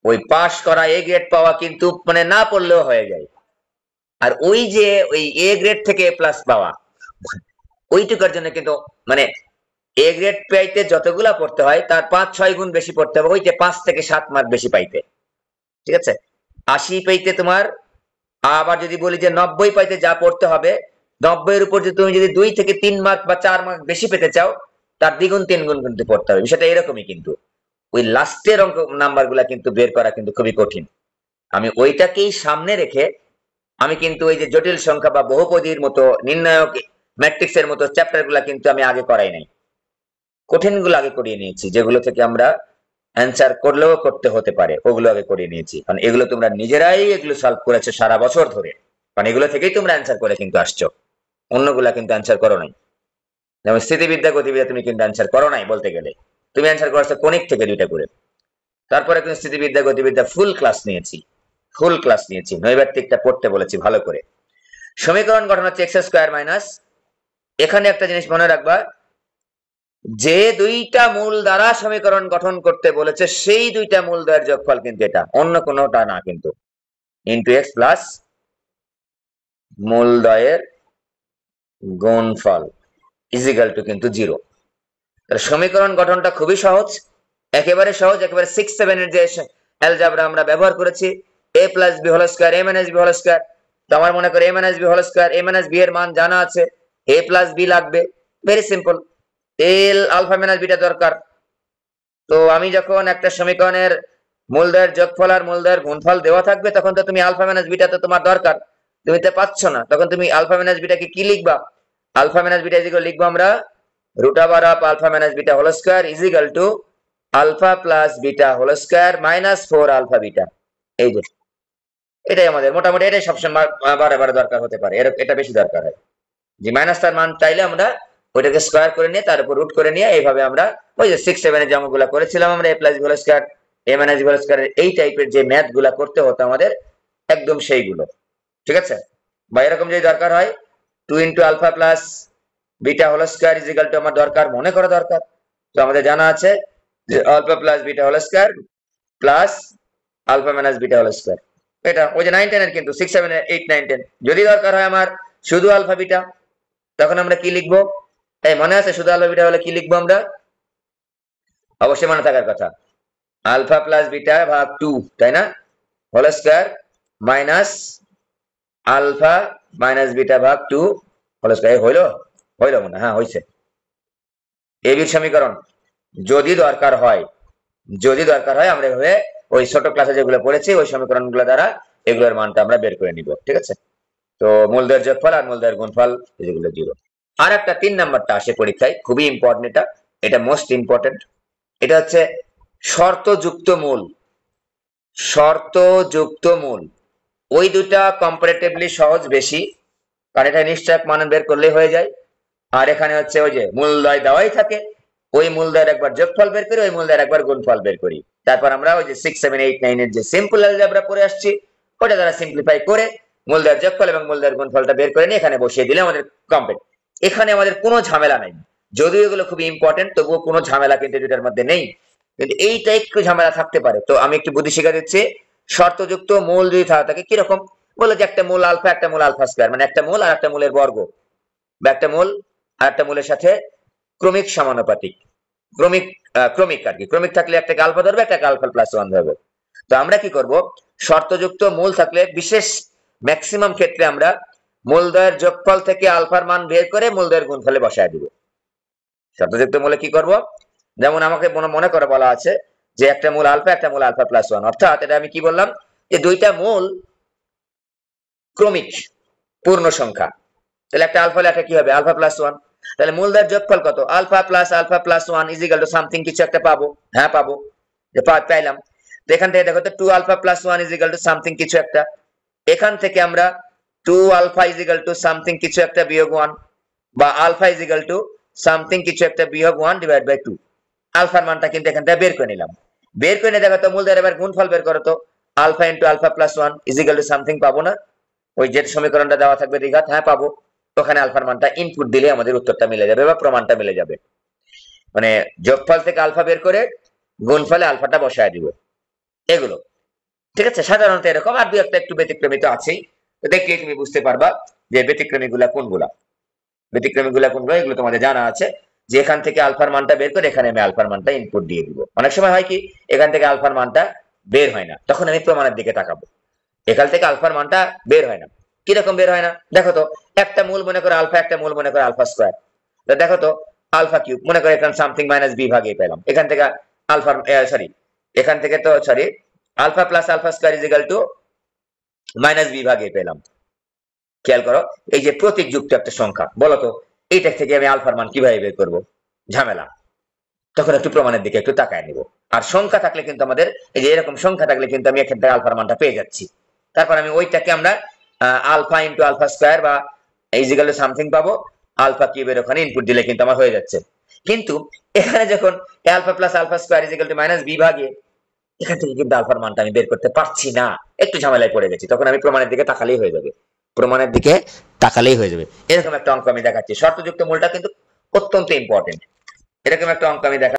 ওই পাস করা এ গ্রেড পাওয়া কিন্তু মানে না পড়লেও হয়ে যায়, আর ওই যে ওই এ গ্রেড থেকে এ প্লাস পাওয়া ওইটুকার জন্য কিন্তু মানে এ গ্রেড পাইতে যতগুলা পড়তে হয় তার 5-6 গুণ বেশি পড়তে হবে, ওইটা 5 থেকে 7 মার্ক বেশি পাইতে। ঠিক আছে, 80 পাইতে তোমার, আবার যদি বলি যে 90 পাইতে যা পড়তে হবে, 90 এর উপর তুমি যদি 2 থেকে 3 মার্ক বা 4 মার্ক বেশি পেতে চাও তার দ্বিগুণ 3 গুণ কিন্তু পড়তে হবে। বিষয়টা এরকমই, কিন্তু ওই লাস্টের অঙ্ক নাম্বার গুলা কিন্তু বের করা কিন্তু খুবই কঠিন। আমি ওইটাকেই সামনে রেখে আমি কিন্তু ওই যে জটিল সংখ্যা বা বহুপদীর মতো নির্ণায়ক ম্যাট্রিক্স এর মতো চ্যাপ্টার গুলা কিন্তু আমি আগে করাই নাই, কঠিন গুলো আগে করিয়ে নিয়েছি, যেগুলো থেকে আমরা অ্যান্সার করলেও করতে হতে পারে ওগুলো আগে করিয়ে নিয়েছি। কারণ এগুলো তোমরা নিজেরাই এগুলো সলভ করেছো সারা বছর ধরে, কারণ এগুলো থেকেই তোমরা অ্যান্সার করে কিন্তু আসছো, অন্যগুলা কিন্তু অ্যান্সার করো নাই। যেমন স্থিতিবিদ্যা গতিবিদ্যা তুমি কিন্তু অ্যান্সার করো নাই, বলতে গেলে তুমি অ্যান্সার করেছো কনিক থেকে 2টা করে। তারপরে কিন্তু স্থিতিবিদ্যা গতিবিদ্যা ফুল ক্লাস নিয়েছি, নৈর্ব্যক্তিকটা পড়তে বলেছি ভালো করে। সমীকরণ গঠন হচ্ছে এক্স স্কয়ার মাইনাস, এখানে একটা জিনিস মনে রাখবা, যে 2টা মূল দ্বারা সমীকরণ গঠন করতে বলেছে সেই 2টা মূল দ্বয়ের যোগফল কিন্তু এটা, অন্য কোনোটা না কিন্তু, ইন্টু এক্স প্লাস মূল দ্বয়ের গুণফল ইজিক্যাল টু কিন্তু 0। তাহলে সমীকরণ গঠনটা খুবই সহজ, একেবারে সহজ, একেবারে 6-7 এর যে অ্যালজেব্রা আমরা ব্যবহার করেছি, a plus B whole square a minus b whole square. তো আমার মনে করে a minus b whole square, a minus b এর মান জানা আছে, a প্লাস বি লাগবে, ভেরি সিম্পল। এল আলফা মাইনাস বিটা দরকার। তো আমি যখন একটা সমীকরণের মূলদ্বয়ের যোগফল আর মূলদ্বয়ের গুণফল দেওয়া থাকবে তখন তো তুমি আলফা মাইনাস বিটা তো তোমার দরকার, তুমি তো পাচ্ছ না, তখন তুমি আলফা মাইনাস বিটাকে কি লিখবা? আলফা মাইনাস বিটা ইজিক্যাল লিখবো আমরা root over of alpha minus beta whole square is equal to alpha plus beta whole square minus 4 alpha beta. এই যে এটাই আমাদের মোটামুটি, এটাই সবসময় বারে বারে দরকার হতে পারে, এটা বেশি দরকার হয় যে মাইনাস তার মান চাইলে আমরা ওইটাকে স্কয়ার করে নিয়ে তার উপর রুট করে নিয়ে এইভাবে আমরা ওই যে 6-7 এর যেমনগুলো করেছিলাম আমরা a plus B whole square a minus b whole square এই টাইপের যে ম্যাথ গুলা করতে হতো আমাদের একদম সেইগুলো। ঠিক আছে, বা এরকম যদি দরকার হয় 2 into alpha plus beta whole square is equal to আমার দরকার মনে করা দরকার। তো আমাদের জানা আছে যে alpha plus beta whole square plus alpha minus beta whole square, এটা ওই যে 9-10 এর কিন্তু 6-7-8-9-10। যদি দরকার হয় আমার শুধু আলফা বিটা তখন আমরা কি লিখবো? এই মনে আছে শুধু আলফা বিটা হলে কি লিখবো আমরা? অবশ্যই মনে থাকার কথা, আলফা প্লাস বিটা ভাগ 2, তাই না, whole square minus alpha minus beta ভাগ 2 হোল স্কয়ার। হইলো মনে, হ্যাঁ হইছে। এবির সমীকরণ যদি দরকার হয় আমরা এভাবে ওই ছোট ক্লাসে যেগুলো পড়েছি ওই সমীকরণগুলো দ্বারা এগুলোর মানটা আমরা বের করে নিব। ঠিক আছে, তো মূলদ্বয়ের যোগফল আর মূলদ্বয়ের গুণফল যেগুলো 0। আর একটা 3 নাম্বারটা আসে পরীক্ষায়, খুবই ইম্পর্টেন্ট, এটা মোস্ট ইম্পর্টেন্ট। এটা হচ্ছে শর্তযুক্ত মূল। ওই দুটা কম্পারেটিভলি সহজ বেশি, কারণ এটা নিশ্চয়ক মান বের করলেই হয়ে যায়। আর এখানে হচ্ছে ওই যে মূলদ্বয় দেওয়াই থাকে, ওই মূলদ্বয়ের একবার যোগফল বের করি, ওই মূলদ্বয়ের একবার গুণফল বের করি, তারপর আমরা ওই যে 6-7-8-9 এর যে সিম্পল অ্যালজেব্রা পড়ে আসছি ওটা দ্বারা সিম্পলিফাই করে মূলদ্বয়ের যোগফল এবং মূলদ্বয়ের গুণফলটা বের করে নিয়ে এখানে বসিয়ে দিলে আমাদের কমপ্লিট। এখানে আমাদের কোনো ঝামেলা নেই, যদিও এগুলো খুব ইম্পর্টেন্ট তবুও কোনো ঝামেলা কিন্তু এটার মধ্যে নেই, কিন্তু এইটা একটু ঝামেলা থাকতে পারে। তো আমি একটু বুদ্ধি শিখা দিচ্ছি। শর্তযুক্ত মূল যদি থাকে কিরকম, বলে যে একটা মূল আলফা একটা মূল আলফা স্কয়ার, মানে একটা মূল আর একটা মূলের বর্গ, বা একটা মূল আর একটা মূলের সাথে ক্রমিক সমানুপাতিক, ক্রমিক ক্রমিক আর কি, ক্রমিক থাকলে একটাকে আলফা ধরবে, একটাকে আলফা প্লাস ওয়ান ধরবে। তো আমরা কি করব, শর্তযুক্ত মূল থাকলে বিশেষ ম্যাক্সিমাম ক্ষেত্রে আমরা মূলদ্বয়ের যোগফল থেকে আলফার মান বের করে মূলদ্বয়ের গুণফলে বসায় দিব। শর্তযুক্ত মূলে কি করব, যেমন আমাকে মনে করে বলা আছে যে একটা মূল আলফা একটা মূল আলফা প্লাস ওয়ান, অর্থাৎ এটা আমি কি বললাম যে দুইটা মূল ক্রমিক পূর্ণ সংখ্যা, তাহলে একটা আলফা হলে একটা কি হবে আলফা প্লাস ওয়ান, তাহলে মূলদ্বয়ের যোগফল কত alpha plus one is equal to something কিছু একটা পাবো, হ্যাঁ পাবো, যে পাইলাম। তো এখান থেকে দেখো তো two alpha plus one is equal to something কিছু একটা, এখান থেকে আমরা two alpha is equal to something কিছু একটা বিয়োগ ওয়ান, বা alpha is equal to something কিছু একটা বিয়োগ ওয়ান ডিভাইড বাই টু, আলফার মানটা কিন্তু এখান থেকে বের করে নিলাম। বের করে নিয়ে দেখো তো মূলদ্বয়ের এবার গুণফল বের করো তো, alpha into alpha plus one is equal to something পাবো না, ওই যে সমীকরণটা দেওয়া থাকবে দ্বিঘাত, হ্যাঁ পাবো। ওখানে আলফার মানটা ইনপুট দিলে আমাদের উত্তরটা মিলে যাবে বা প্রমাণটা মিলে যাবে, মানে যোগফল থেকে আলফা বের করে গুণফলে আলফাটা বসায় দিব, এগুলো ঠিক আছে। সাধারণত এরকম, আর দুই একটা একটু ব্যতিক্রমী তো আছেই, তো দেখলেই তুমি বুঝতে পারবা যে ব্যতিক্রমী গুলা কোনগুলা, ব্যতিক্রমী গুলা কোনগুলো এগুলো তোমাদের জানা আছে, যে এখান থেকে আলফার মানটা বের করে এখানে আমি আলফার মানটা ইনপুট দিয়ে দিব। অনেক সময় হয় কি এখান থেকে আলফার মানটা বের হয় না, তখন আমি প্রমাণের দিকে তাকাবো, এখান থেকে আলফার মানটা বের হয় না, কিরকম বের হয় না দেখো তো, একটা মূল মনে করো আলফা, একটা মূল মনে করো আলফা স্কয়ার, তো দেখো তো আলফা কিউব মনে করো এখানে সামথিং মাইনাস বি ভাগে পেলাম, এখান থেকে আলফা সরি এখান থেকে তো sorry alpha plus alpha square is equal to minus b ভাগে পেলাম। খেয়াল করো এই যে প্রতীক যুক্ত একটা সংখ্যা, বলো তো এইটা থেকে আমি আলফার মান কিভাবে বের করবো, ঝামেলা, তখন একটু প্রমাণের দিকে একটু তাকায় নিব। আর সংখ্যা থাকলে কিন্তু আমাদের এই যে এরকম সংখ্যা থাকলে কিন্তু আমি এখান থেকে আলফার মানটা পেয়ে যাচ্ছি, তারপর আমি ওইটাকে আমরা আলফা ইন্টু আলফা স্কয়ার বা ইজিক্যাল টু সামথিং পাবো, আলফা কিউবের ওখানে ইনপুট দিলে কিন্তু আমার হয়ে যাচ্ছে। কিন্তু এখানে যখন alpha plus alpha square is equal to minus b ভাগে, এখান থেকে কিন্তু আলফার মানটা আমি বের করতে পারছি না, একটু ঝামেলায় পড়ে গেছি, তখন আমি প্রমাণের দিকে তাকালেই হয়ে যাবে, প্রমাণের দিকে তাকালেই হয়ে যাবে। এরকম একটা অঙ্ক আমি দেখাচ্ছি, শর্তযুক্ত মূলটা কিন্তু অত্যন্ত ইম্পর্টেন্ট, এরকম একটা অঙ্ক আমি দেখা।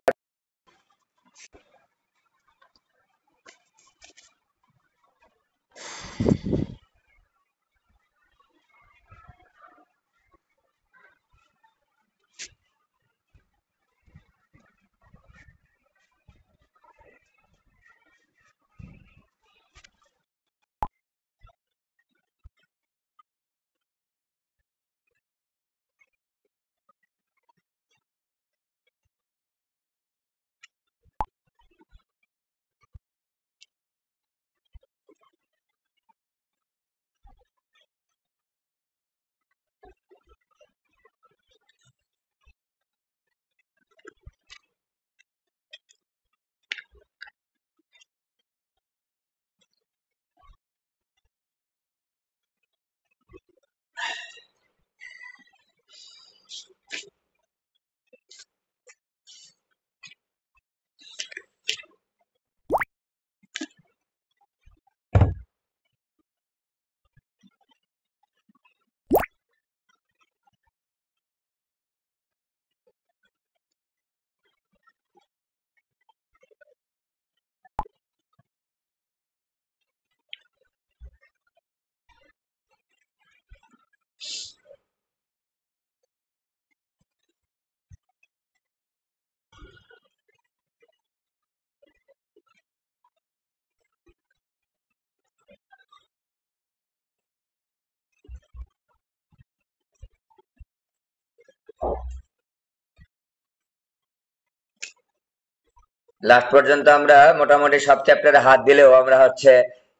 লাস্ট পর্যন্ত আমরা মোটামুটি সব চ্যাপ্টারে হাত দিলেও আমরা হচ্ছে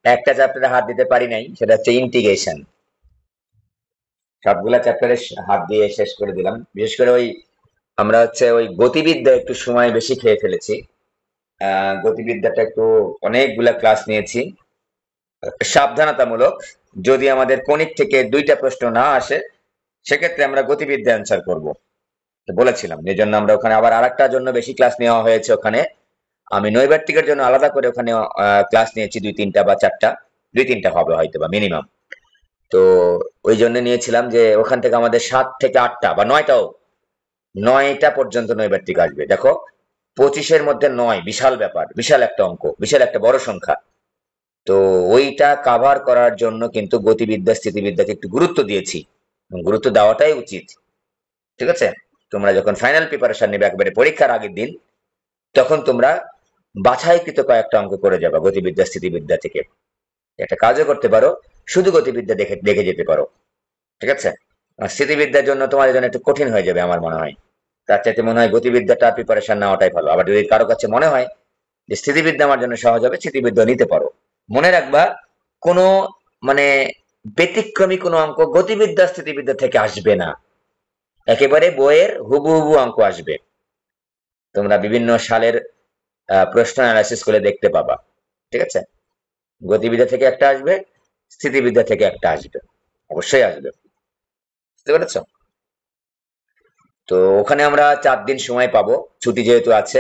একটা চ্যাপ্টারে হাত দিতে পারি নাই, সেটা হচ্ছে ইন্টিগ্রেশন। সবগুলা চ্যাপ্টারে হাত দিয়ে শেষ করে দিলাম, বিশেষ করে ওই আমরা হচ্ছে ওই গতিবিদ্যা একটু সময় বেশি খেয়ে ফেলেছি, গতিবিদ্যাটা একটু অনেকগুলা ক্লাস নিয়েছি। সাবধানতামূলক, যদি আমাদের কণিক থেকে দুইটা প্রশ্ন না আসে সেক্ষেত্রে আমরা গতিবিদ্যা অ্যান্সার করব বলেছিলাম, এই জন্য আমরা ওখানে আবার আরেকটার জন্য বেশি ক্লাস নেওয়া হয়েছে, ওখানে আমি নৈর্ব্যক্তিকের জন্য আলাদা করে ওখানে ক্লাস নিয়েছি দুই তিনটা বা চারটা, দুই তিনটা হবে হয়তো বা মিনিমাম। তো ওই জন্য নিয়েছিলাম যে ওখান থেকে আমাদের 7 থেকে 8টা বা 9টা পর্যন্ত নৈর্ব্যক্তিক আসবে। দেখো 25-এর মধ্যে 9 বিশাল ব্যাপার, বিশাল একটা অঙ্ক, বিশাল একটা বড় সংখ্যা। তো ওইটা কাভার করার জন্য কিন্তু গতিবিদ্যা স্থিতিবিদ্যাকে একটু গুরুত্ব দিয়েছি, গুরুত্ব দেওয়াটাই উচিত। ঠিক আছে, তোমরা যখন ফাইনাল প্রিপারেশন নেবে একবারে পরীক্ষার আগের দিন, তখন তোমরা বাছাইকৃত কয়েকটা অঙ্ক করে যাবে গতিবিদ্যা স্থিতিবিদ্যা থেকে। একটা কাজও করতে পারো, শুধু গতিবিদ্যা দেখে দেখে যেতে পারো। ঠিক আছে, স্থিতিবিদ্যার জন্য তোমাদের জন্য একটু কঠিন হয়ে যাবে আমার মনে হয়। তার চাইতে মনে হয় গতিবিদ্যাটা প্রিপারেশন নেওয়াটাই ভালো। আবার যদি কারো কাছে মনে হয় যে স্থিতিবিদ্যা আমার জন্য সহজ হবে, স্থিতিবিদ্যা নিতে পারো। মনে রাখবা, কোনো মানে ব্যতিক্রমী কোনো অঙ্ক গতিবিদ্যা স্থিতিবিদ্যা থেকে আসবে না, একেবারে বইয়ের হুবহু অঙ্ক আসবে। তোমরা বিভিন্ন সালের প্রশ্ন অ্যানালাইসিস করে দেখতে পাবা। ঠিক আছে, গতিবিদ্যা থেকে একটা আসবে, স্থিতিবিদ্যা থেকে একটা আসবে, অবশ্যই আসবে। বুঝতে পেরেছ? তো ওখানে আমরা 4 দিন সময় পাবো, ছুটি যেহেতু আছে।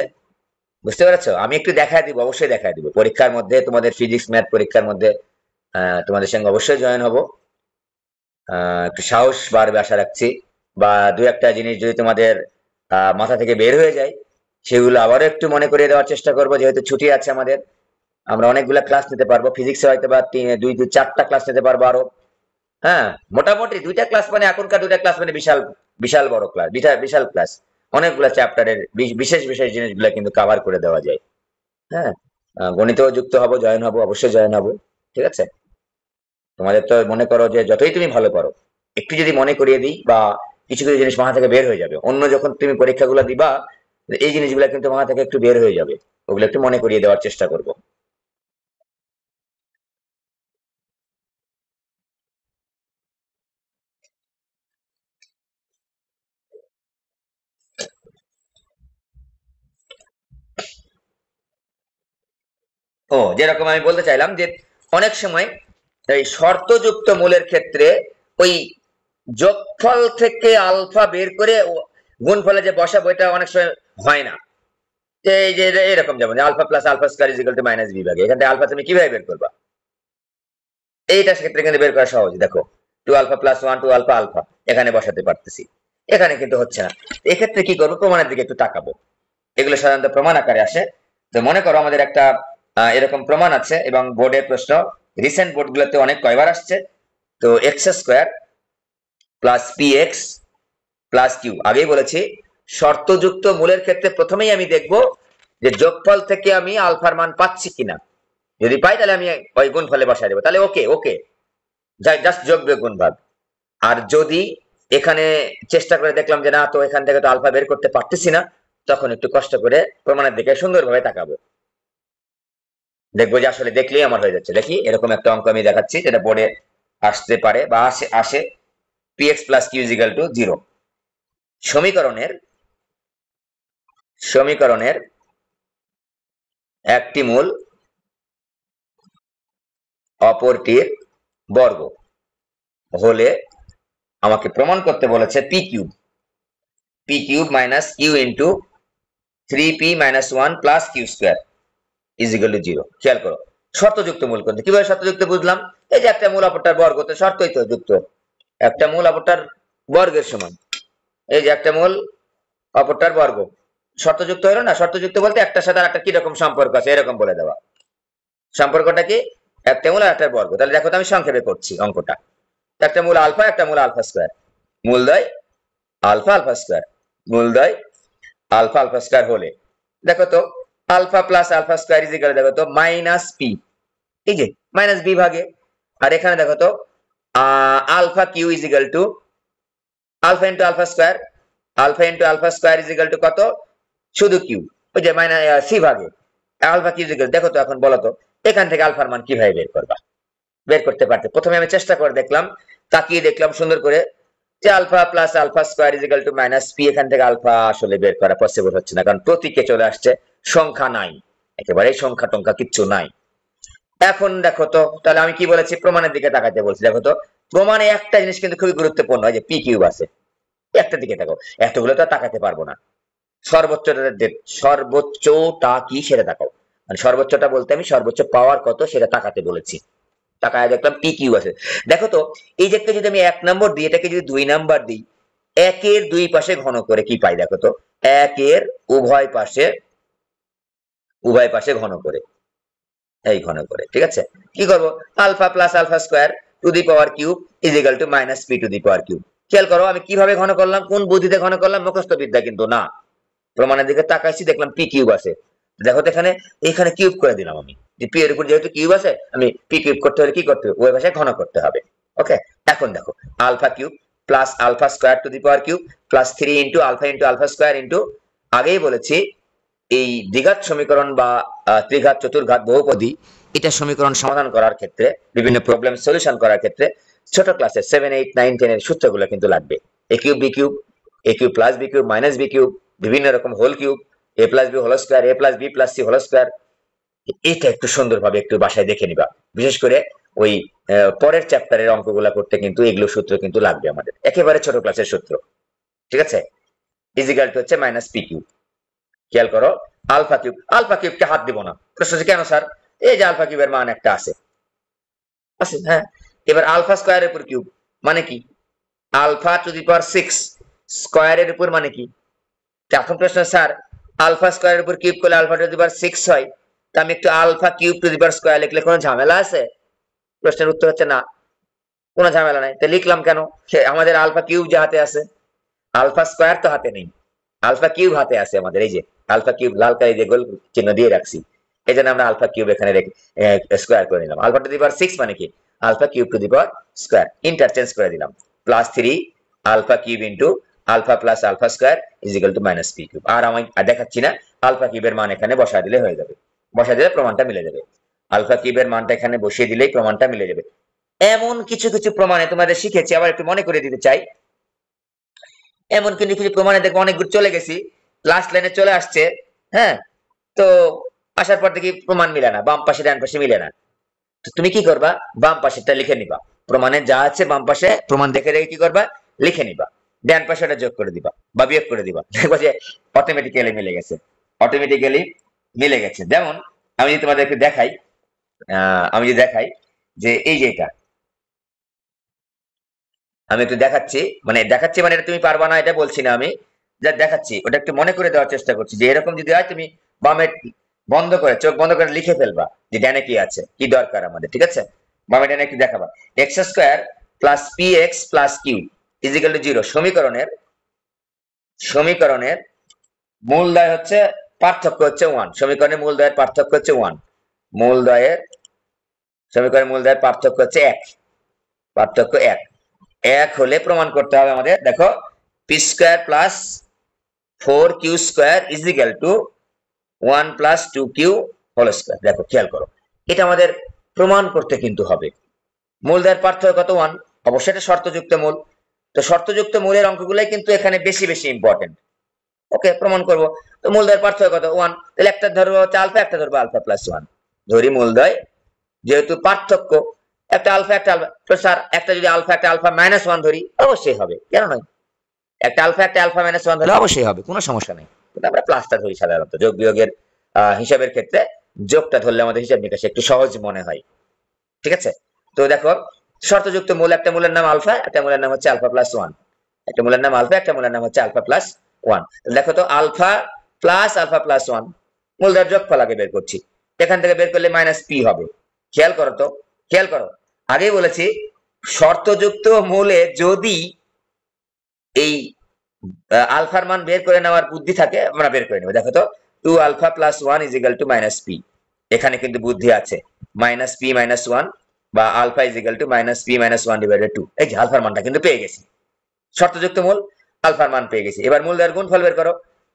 বুঝতে পেরেছ? আমি একটু দেখায় দিব, অবশ্যই দেখায় দিব পরীক্ষার মধ্যে, তোমাদের ফিজিক্স ম্যাথ পরীক্ষার মধ্যে তোমাদের সঙ্গে অবশ্যই জয়েন হব। একটু সাহস বাড়বে আশা রাখছি। বা দু একটা জিনিস যদি তোমাদের মাথা থেকে বের হয়ে যায়, সেগুলো আবারও একটু মনে করিয়ে দেওয়ার চেষ্টা করবো, যেহেতু ছুটি আছে আমাদের। আমরা অনেকগুলা ক্লাস নিতে পারবো, ফিজিক্সে হয়তো বা 2-4টা ক্লাস নিতে পারবো আরো। হ্যাঁ, মোটামুটি 2টা ক্লাস মানে, এখনকার 2টা ক্লাস মানে বিশাল বিশাল বড় ক্লাস, বিশাল বিশাল ক্লাস। অনেকগুলা চ্যাপ্টারের বিশেষ বিশেষ জিনিসগুলো কিন্তু কভার করে দেওয়া যায়। হ্যাঁ, গণিতেও যুক্ত হবো, জয়েন হবো, অবশ্যই জয়েন হবো। ঠিক আছে, তোমাদের তো মনে করো যে যতই তুমি ভালো করো, একটু যদি মনে করিয়ে দিই বা কিছু কিছু জিনিস মাথা থেকে বের হয়ে যাবে, অন্য যখন তুমি পরীক্ষাগুলো দিবা, এই জিনিসগুলো কিন্তু মাথা থেকে একটু বের হয়ে যাবে, ওগুলো একটু মনে করিয়ে দেওয়ার চেষ্টা করব। ও, যেরকম আমি বলতে চাইলাম যে অনেক সময় এই শর্তযুক্ত মূলের ক্ষেত্রে ওই যোগফল থেকে আলফা বের করে গুণফলে যে বসাবো, এটা অনেক সময় হয় না। এই যে এরকম, যেমন alpha plus alpha square is equal to minus b ভাগে, এখান থেকে আলফা তুমি কিভাবে বের করবা? এইটা ক্ষেত্রে কিন্তু বের করা সহজ। দেখো, 2α + 1 2α আলফা এখানে বসাতে পারতেছি, এখানে কিন্তু হচ্ছে না। এক্ষেত্রে কি করবো? প্রমাণের দিকে একটু তাকাবো। এগুলো সাধারণত প্রমাণ আকারে আসে। তো মনে করো আমাদের একটা এরকম প্রমাণ আছে, এবং বোর্ডের প্রশ্ন রিসেন্ট বোর্ডগুলোতে অনেক কয়বার আসছে। তো x² + px + q, আগেই বলেছি শর্তযুক্ত মূলের ক্ষেত্রে প্রথমেই আমি দেখব যে যোগফল থেকে আমি আলফার মান পাচ্ছি কিনা। যদি পাই তাহলে আমি ওই গুণফলে বসাই দেবো, তাহলে ওকে ওকে, জাস্ট যোগ বিয়োগ গুণ ভাগ। আর যদি এখানে চেষ্টা করে দেখলাম যে না, তো এখান থেকে তো আলফা বের করতে পারতেছি না, তখন একটু কষ্ট করে প্রমাণের দিকে সুন্দরভাবে তাকাবো, দেখবো যে আসলে দেখলেই আমার হয়ে যাচ্ছে। দেখি, এরকম একটা অঙ্ক আমি দেখাচ্ছি, যেটা বোর্ডে আসতে পারে বা আসে আসে। px + q = 0। সমীকরণের সমীকরণের একটি মূল অপরটির বর্গ হলে আমাকে প্রমাণ করতে বলেছে p³ - q * 3p - 1 + q² = 0। খেয়াল করো, শর্তযুক্ত মূল কোনটা, কিভাবে শর্তযুক্ত বুঝলাম? এই যে একটা মূল অপরটার বর্গ, তো শর্তই তো যুক্ত, একটা মূল অপরটার বর্গের সমান। এই যে একটা মূল অপরটার বর্গ, শর্তযুক্ত হলো না? শর্তযুক্ত বলতে একটার সাথে আরেকটা কিরকম সম্পর্ক আছে এরকম বলে দেওয়া। সম্পর্কটা কি? একটা মূল আর একটার বর্গ। তাহলে দেখো তো, আমি সংক্ষেপে করছি অঙ্কটা। একটা মূল আলফা, একটা মূল আলফা স্কয়ার, মূলদ্বয় আলফা আলফা স্কয়ার, মূলদ্বয় আলফা আলফা স্কয়ার হলে দেখো তো, alpha plus alpha square is equal, দেখো তো মাইনাস পি, এই যে মাইনাস বি ভাগে। আর এখানে দেখো তো alpha q is equal to alpha into alpha square, alpha into alpha square is equal to কত? শুধু কিউ, ওই যে মাইনাস সি ভাগে। আলফা কিউ ইজ ইকুয়াল, দেখো তো এখন বলো তো এখান থেকে আলফার মান কিভাবে বের করবা? বের করতে পারতে প্রথমে আমি চেষ্টা করে দেখলাম, তাকিয়ে দেখলাম সুন্দর করে, যে alpha plus alpha square is equal to minus p. এখান থেকে আলফা আসলে বের করা পসিবল হচ্ছে না, কারণ প্রতীকে চলে আসছে, সংখ্যা নাই, একেবারে সংখ্যা টংখ্যা কিচ্ছু নাই। এখন দেখো তো, তাহলে আমি কি বলেছি? প্রমাণের দিকে তাকাতে বলছি। দেখো তো, প্রমাণে একটা জিনিস কিন্তু খুবই গুরুত্বপূর্ণ, যে p³ আছে, একটা দিকে দেখো, এতগুলো তো তাকাতে পারবো না। সর্বোচ্চটা কি সেটা তাকাও, মানে সর্বোচ্চটা বলতে আমি সর্বোচ্চ পাওয়ার কত সেটা তাকাতে বলেছি। তাকায় দেখলাম p³ আছে। দেখো তো, এই যে যদি আমি 1 নম্বর দিই, এটাকে যদি 2 নাম্বার দিই, একের দুই পাশে ঘন করে কি পাই? দেখো তো, একের উভয় পাশে ঘন করে, এই ঘন করে, ঠিক আছে। কি করব, alpha plus alpha square to the power cube is equal to minus p to the power cube. খেয়াল করো আমি কিভাবে ঘন করলাম, কোন বুদ্ধিতে ঘন করলাম, মুখস্থ বিদ্যা কিন্তু না, প্রমাণের দিকে তাকাইছি দেখলাম পি কিউব আছে, দেখো তো এখানে এখানে কিউব করে দিলাম আমি, যে পি এর উপর যেহেতু কিউব আছে আমি পি কিউব করতে হলে কি করতে হবে, ওই ভাষায় ঘন করতে হবে। ওকে, এখন দেখো alpha cube plus alpha square to the power cube plus 3 into alpha square into, আগেই বলেছি এই দ্বিঘাত সমীকরণ বা ত্রিঘাত চতুর্ঘাত বহুপদী এটা সমীকরণ সমাধান করার ক্ষেত্রে, বিভিন্ন প্রবলেম সলিউশন করার ক্ষেত্রে ছোট ক্লাসে 7 8 9 10 এর সূত্রগুলো কিন্তু লাগবে। A cube B cube, A cube plus B cube minus B cube, বিভিন্ন রকম whole cube, A plus B whole square, A plus B plus C whole square, এটা একটু সুন্দরভাবে একটু বাসায় দেখে নিবা। বিশেষ করে ওই পরের চ্যাপ্টারের অঙ্কগুলা করতে কিন্তু এগুলো সূত্র কিন্তু লাগবে আমাদের, একেবারে ছোট ক্লাসের সূত্র, ঠিক আছে। ইজিক্যাল টু হচ্ছে মাইনাস পি কিউব। খেয়াল করো আলফা কিউবকে হাত দিব না, প্রশ্ন হচ্ছে কেন স্যার, এই যে আলফা কিউবের মান একটা আছে, হ্যাঁ। এবার আলফা স্কয়ারের উপর কিউব মানে কি, আলফা টু দি পাওয়ার 6 স্কয়ারের উপর মানে কি। এখন প্রশ্ন, স্যার আলফা স্কয়ারের উপর কিউব করলে আলফা টু দি পাওয়ার 6 হয়, তা আমি একটু alpha cube to the power square লিখলে কোনো ঝামেলা আছে? প্রশ্নের উত্তর হচ্ছে না, কোনো ঝামেলা নাই। তো লিখলাম কেন, আমাদের আলফা কিউব যে হাতে আছে, আলফা স্কয়ার তো হাতে নেই, আলফা কিউব হাতে আছে আমাদের, এই যে আলফা কিউব লাল কালি দিয়ে গোল চিহ্ন দিয়ে রাখছি, এই জন্য আমরা আলফা কিউব এখানে রেখে স্কয়ার করে নিলাম। আলফা টু দি পাওয়ার 6 মানে কি, alpha cube to the power square, interchange করে দিলাম, plus 3 alpha cube into alpha plus alpha square is equal to minus P cube. আর আমি দেখাচ্ছি না, আলফা কিউবের মান এখানে বসায় দিলে হয়ে যাবে, বসায় দিলে প্রমাণটা মিলে যাবে, আলফা কিউবের মানটা এখানে বসিয়ে দিলেই প্রমাণটা মিলে যাবে। এমন কিছু কিছু প্রমাণে তোমাদের শিখেছি, আবার একটু মনে করে দিতে চাই, এমন কিন্তু কিছু প্রমাণে দেখো অনেক দূর চলে গেছি, লাস্ট লাইনে চলে আসছে, হ্যাঁ, তো আসার পর দেখি প্রমাণ মিলে না, বাম পাশে ডান পাশে মিলে না, তো তুমি কি করবা, বাম পাশেরটা লিখে নিবা, প্রমাণে যা আছে বাম পাশে প্রমাণ দেখে দেখে কি করবা, লিখে নিবা, ডান পাশে ওটা যোগ করে দিবা বা বিয়োগ করে দিবা, দেখবা যে অটোমেটিক্যালি মিলে গেছে, অটোমেটিক্যালি মিলে গেছে। যেমন আমি যদি তোমাদেরকে দেখাই, আমি যদি দেখাই যে এই যে এটা আমি একটু দেখাচ্ছি মানে এটা তুমি পারবা না এটা বলছি না, আমি যা দেখাচ্ছি ওটা একটু মনে করে দেওয়ার চেষ্টা করছি, যে এরকম যদি হয় তুমি বামে বন্ধ করে চোখ বন্ধ করে লিখে ফেলবা যে ডানে কি আছে, কি দরকার আমাদের, ঠিক আছে। বামে ডানে একটু দেখাবা, x square plus p x plus q is equal to 0। সমীকরণের মূলদয় হচ্ছে, পার্থক্য হচ্ছে 1, সমীকরণের মূলদয়ের পার্থক্য হচ্ছে 1, সমীকরণের মূলদয়ের পার্থক্য হচ্ছে 1, পার্থক্য 1 হলে প্রমাণ করতে হবে আমাদের, দেখো p square plus 4q square is equal to 1 plus 2q whole square. দেখো খেয়াল করো, এটা আমাদের প্রমাণ করতে কিন্তু হবে, মূলদয়ের পার্থক্য কত 1, অবশ্যই এটা শর্তযুক্ত মূল, তো শর্তযুক্ত মূলের অঙ্কগুলাই কিন্তু এখানে বেশি বেশি ইম্পর্টেন্ট। ওকে, প্রমাণ করব, তো মূলদয়ের পার্থক্য কত 1, তাহলে একটা ধরবো হচ্ছে আলফা, একটা ধরবো আলফা প্লাস 1, ধরি মূলদয় যেহেতু পার্থক্য, একটা আলফা একটা আলফা, তো স্যার একটা যদি আলফা একটা আলফা মাইনাস 1 ধরি, অবশ্যই হবে, কেন নয়, একটা আলফা মাইনাস 1 ধরলে অবশ্যই হবে, কোনো সমস্যা নেই, কিন্তু আমরা প্লাসটা ধরি সাধারণত যোগ বিয়োগের হিসাবের ক্ষেত্রে যোগটা ধরলে আমাদের হিসাব নিকাশে একটু সহজ মনে হয়, ঠিক আছে। তো দেখো শর্তযুক্ত মূল, একটা মূলের নাম আলফা, একটা মূলের নাম হচ্ছে আলফা প্লাস 1, একটা মূলের নাম আলফা, একটা মূলের নাম হচ্ছে আলফা প্লাস 1। দেখো তো আলফা প্লাস 1 মূলদের যোগফল আগে বের করছি, এখান থেকে বের করলে মাইনাস পি হবে। খেয়াল করো তো, খেয়াল করো, আগেই বলেছি শর্তযুক্ত মূলে যদি এই আলফার মান বের করে নেওয়ার বুদ্ধি থাকে আমরা বের করে নেব। দেখো তো 2 alpha plus 1 is equal to minus p, এখানে কিন্তু বুদ্ধি আছে, মাইনাস পি মাইনাস 1 বা alpha is equal to minus P minus 1 divided 2, এই যে আলফার মানটা কিন্তু পেয়ে গেছি, শর্তযুক্ত মূল আলফার মান পেয়ে গেছি। এবার মূলদের গুণফল বের করো,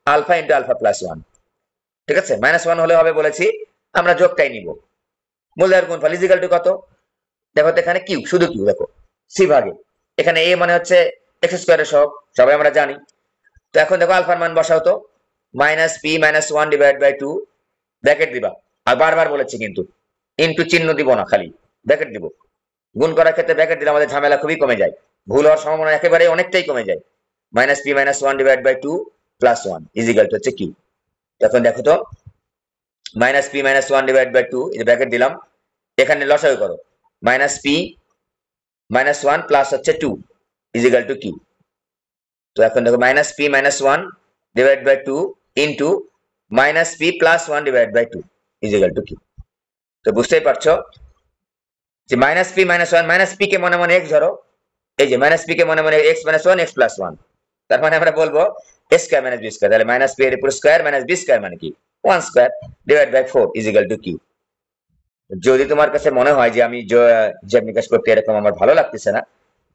আলফা ইনটু আলফা প্লাস 1, ঠিক আছে, মাইনাস 1 হলে হবে বলেছি, আমরা যোগটাই নিব, মূলদের গুণফল ইজ ইকুয়াল টু কত, দেখো তো এখানে কিউ, শুধু কিউ, দেখো সি ভাগে, এখানে এ মানে হচ্ছে এক্স স্কয়ারের সহগ, সবাই আমরা জানি। তো এখন দেখো আলফার মান বসাও তো, minus P minus 1 divide by 2 bracket দিবা, আর বারবার বলেছি কিন্তু ইনটু চিহ্ন দিব না, খালি ব্র্যাকেট দিব, গুণ করার ক্ষেত্রে ব্র্যাকেট দিলে আমাদের ঝামেলা খুবই কমে যায়, ভুল হওয়ার সম্ভাবনা একেবারে অনেকটাই কমে যায়। Minus P minus 1 divide by 2 plus 1 is equal to হচ্ছে কিউ। এখন দেখো তো minus P minus 1 divide by 2 এই ব্র্যাকেট দিলাম, এখানে লসাগু করো, মাইনাস পি মাইনাস 1 প্লাস হচ্ছে 2 ইজ ইকুয়াল টু কিউ। তো এখন দেখো minus P minus 1 divide by 2 into minus P plus 1 divide by 2 is equal to Q. তো বুঝতেই পারছো যে minus P minus one, minus P কে মনে মনে এক্স ধরো, এই যে মাইনাস পি কে মনে মনে X minus one X plus one, তার মানে আমরা বলবো A square minus B square, তাহলে মাইনাস পি এর উপর স্কয়ার মাইনাস বি স্কয়ার মানে কি one square divide by 4 is equal to Q. যদি তোমার কাছে মনে হয় যে আমি হিসাব নিকাশ করতে এরকম আমার ভালো লাগতেছে না,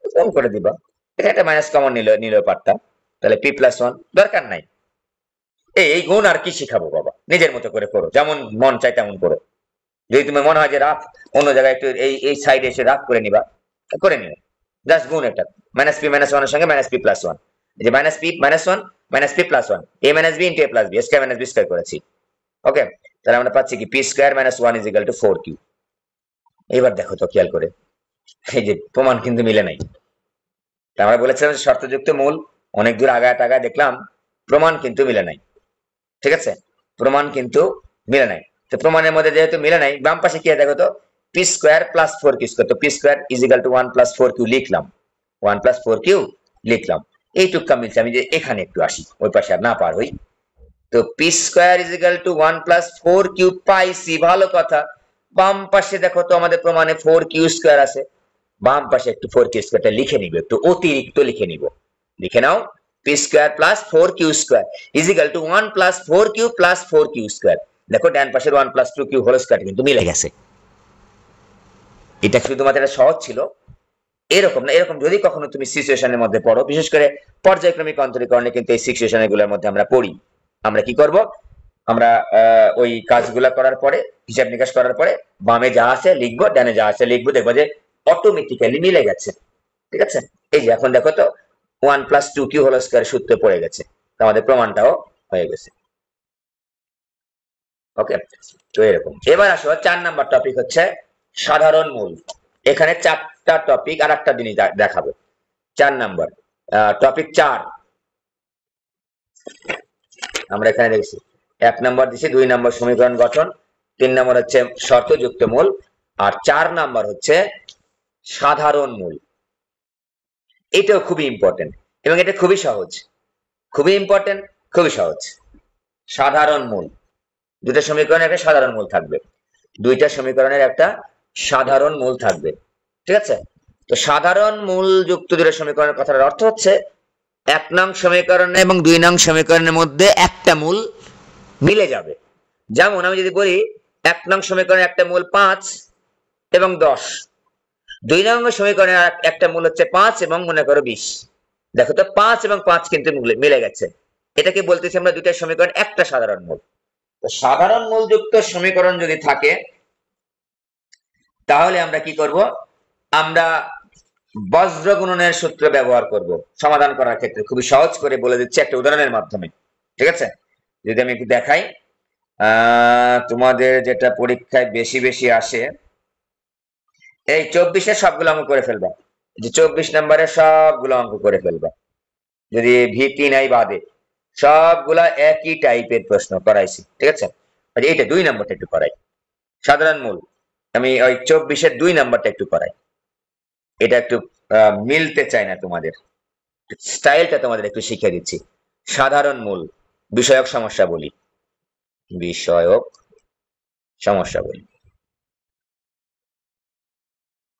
কম করে দিবা, এটা একটা মাইনাস কমন নিলেও পারতাম, তাহলে পি প্লাস ওয়ান দরকার নাই। এই গুণ আর কি শিখাবো বাবা, নিজের মতো করে করো, যেমন মন চাই তেমন করো। যদি তুমি মনে হয় যে রাফ অন্য জায়গায় একটু এই সাইডে এসে রাফ করে নিবা, করে নিও, জাস্ট গুণ এটা মাইনাস পি মাইনাস ওয়ানের সঙ্গে মাইনাস পি প্লাস ওয়ান, যে minus P minus one minus P plus one, A minus B into A plus B, square minus B square করেছি। ওকে, তাহলে আমরা পাচ্ছি কি P square minus one is equal to 4 Q. এবার দেখো তো খেয়াল করে, এই যে প্রমাণ কিন্তু মিলে নাই। আমরা বলেছিলাম যে শর্তযুক্ত মূল, অনেক দূর আগায় টাগায় দেখলাম প্রমাণ কিন্তু মিলে নাই। ঠিক আছে, প্রমাণ কিন্তু মিলে নাই। তো প্রমাণের মধ্যে যেহেতু মিলে নাই, বাম পাশে কি দেখো তো P square plus 4 Q square, তো P square is equal to 1 plus 4 Q লিখলাম, 1 প্লাস 4 কিউ লিখলাম, এইটুকু মিলছে। আমি যে এখানে একটু আসি, ওই পাশে আর না পার হই। তো P square is equal to 1 plus 4 Q পাইছি, ভালো কথা। বাম পাশে দেখো তো আমাদের প্রমাণে 4 কিউ স্কয়ার আছে, বাম পাশে একটু 4 কিউ স্কয়ারটা লিখে নিব, একটু অতিরিক্ত লিখে নিব। লিখে নাও P square plus 4 Q square is equal to 1 plus 4 Q plus 4 Q square. দেখো ডান পাশের 1 প্লাস 2 কিউ হোল স্কয়ার কিন্তু মিলে গেছে। এটা শুধুমাত্র একটা সহজ ছিল, এরকম না, এরকম যদি কখনো তুমি সিচুয়েশনের মধ্যে পড়ো, বিশেষ করে পর্যায়ক্রমিক অন্তরীকরণে কিন্তু এই সিচুয়েশনগুলোর মধ্যে আমরা পড়ি। আমরা কি করব, আমরা ওই কাজগুলা করার পরে, হিসাব নিকাশ করার পরে বামে যা আছে লিখবো, ডানে যা আছে লিখবো, দেখবো যে অটোমেটিক্যালি মিলে গেছে। ঠিক আছে, এই যে এখন দেখো তো 1 প্লাস 2 কিউ হোল স্কয়ার সূত্রে পড়ে গেছে, আমাদের প্রমাণটাও হয়ে গেছে। ওকে, তো এরকম। এবার আসো 4 নাম্বার টপিক হচ্ছে সাধারণ মূল। এখানে 4টা টপিক আর একটা জিনিস দেখাবো। 4 নাম্বার টপিক 4 আমরা এখানে দেখছি 1 নাম্বার দিছি, 2 নাম্বার সমীকরণ গঠন, 3 নাম্বার হচ্ছে শর্তযুক্ত মূল, আর 4 নাম্বার হচ্ছে সাধারণ মূল। এটাও খুবই ইম্পর্টেন্ট এবং এটা খুবই সহজ, খুবই ইম্পর্টেন্ট, খুবই সহজ। সাধারণ মূল, দুটো সমীকরণের একটা সাধারণ মূল থাকবে, দুইটা সমীকরণের একটা সাধারণ মূল থাকবে। ঠিক আছে, তো সাধারণ মূল যুক্ত দুটো সমীকরণের কথার অর্থ হচ্ছে 1 নং সমীকরণ এবং 2 নং সমীকরণের মধ্যে একটা মূল মিলে যাবে। যেমন আমি যদি বলি 1 নং সমীকরণের একটা মূল 5 এবং 10, 2 নং সমীকরণের একটা মূল হচ্ছে 5 এবং মনে করো 20। দেখো তো 5 এবং 5 কিন্তু মিলে গেছে, এটাকে বলতেছি আমরা দুইটা সমীকরণ একটা সাধারণ মূল। তো সাধারণ মূল যুক্ত সমীকরণ যদি থাকে তাহলে আমরা কি করব, আমরা বজ্র গুণনের সূত্র ব্যবহার করব সমাধান করার ক্ষেত্রে। খুবই সহজ করে বলে দিচ্ছি একটা উদাহরণের মাধ্যমে। ঠিক আছে, যদি আমি একটু দেখাই, তোমাদের যেটা পরীক্ষায় বেশি বেশি আসে, এই 24-এর সবগুলো অঙ্ক করে ফেলবা, যে 24 নম্বরের সবগুলো অঙ্ক করে ফেলবা, যদি ভীতি নাই বাদে সবগুলা একই টাইপের প্রশ্ন করাইছি। ঠিক আছে, এইটা 2 নম্বরটা একটু করাই, সাধারণ মূল। আমি ওই 24-এর 2 নম্বরটা একটু করাই, এটা একটু মিলতে চায় না, তোমাদের স্টাইলটা তোমাদের একটু শিখিয়ে দিচ্ছি। সাধারণ মূল, বিষয়ক সমস্যা বলি, বিষয়ক সমস্যা বলি।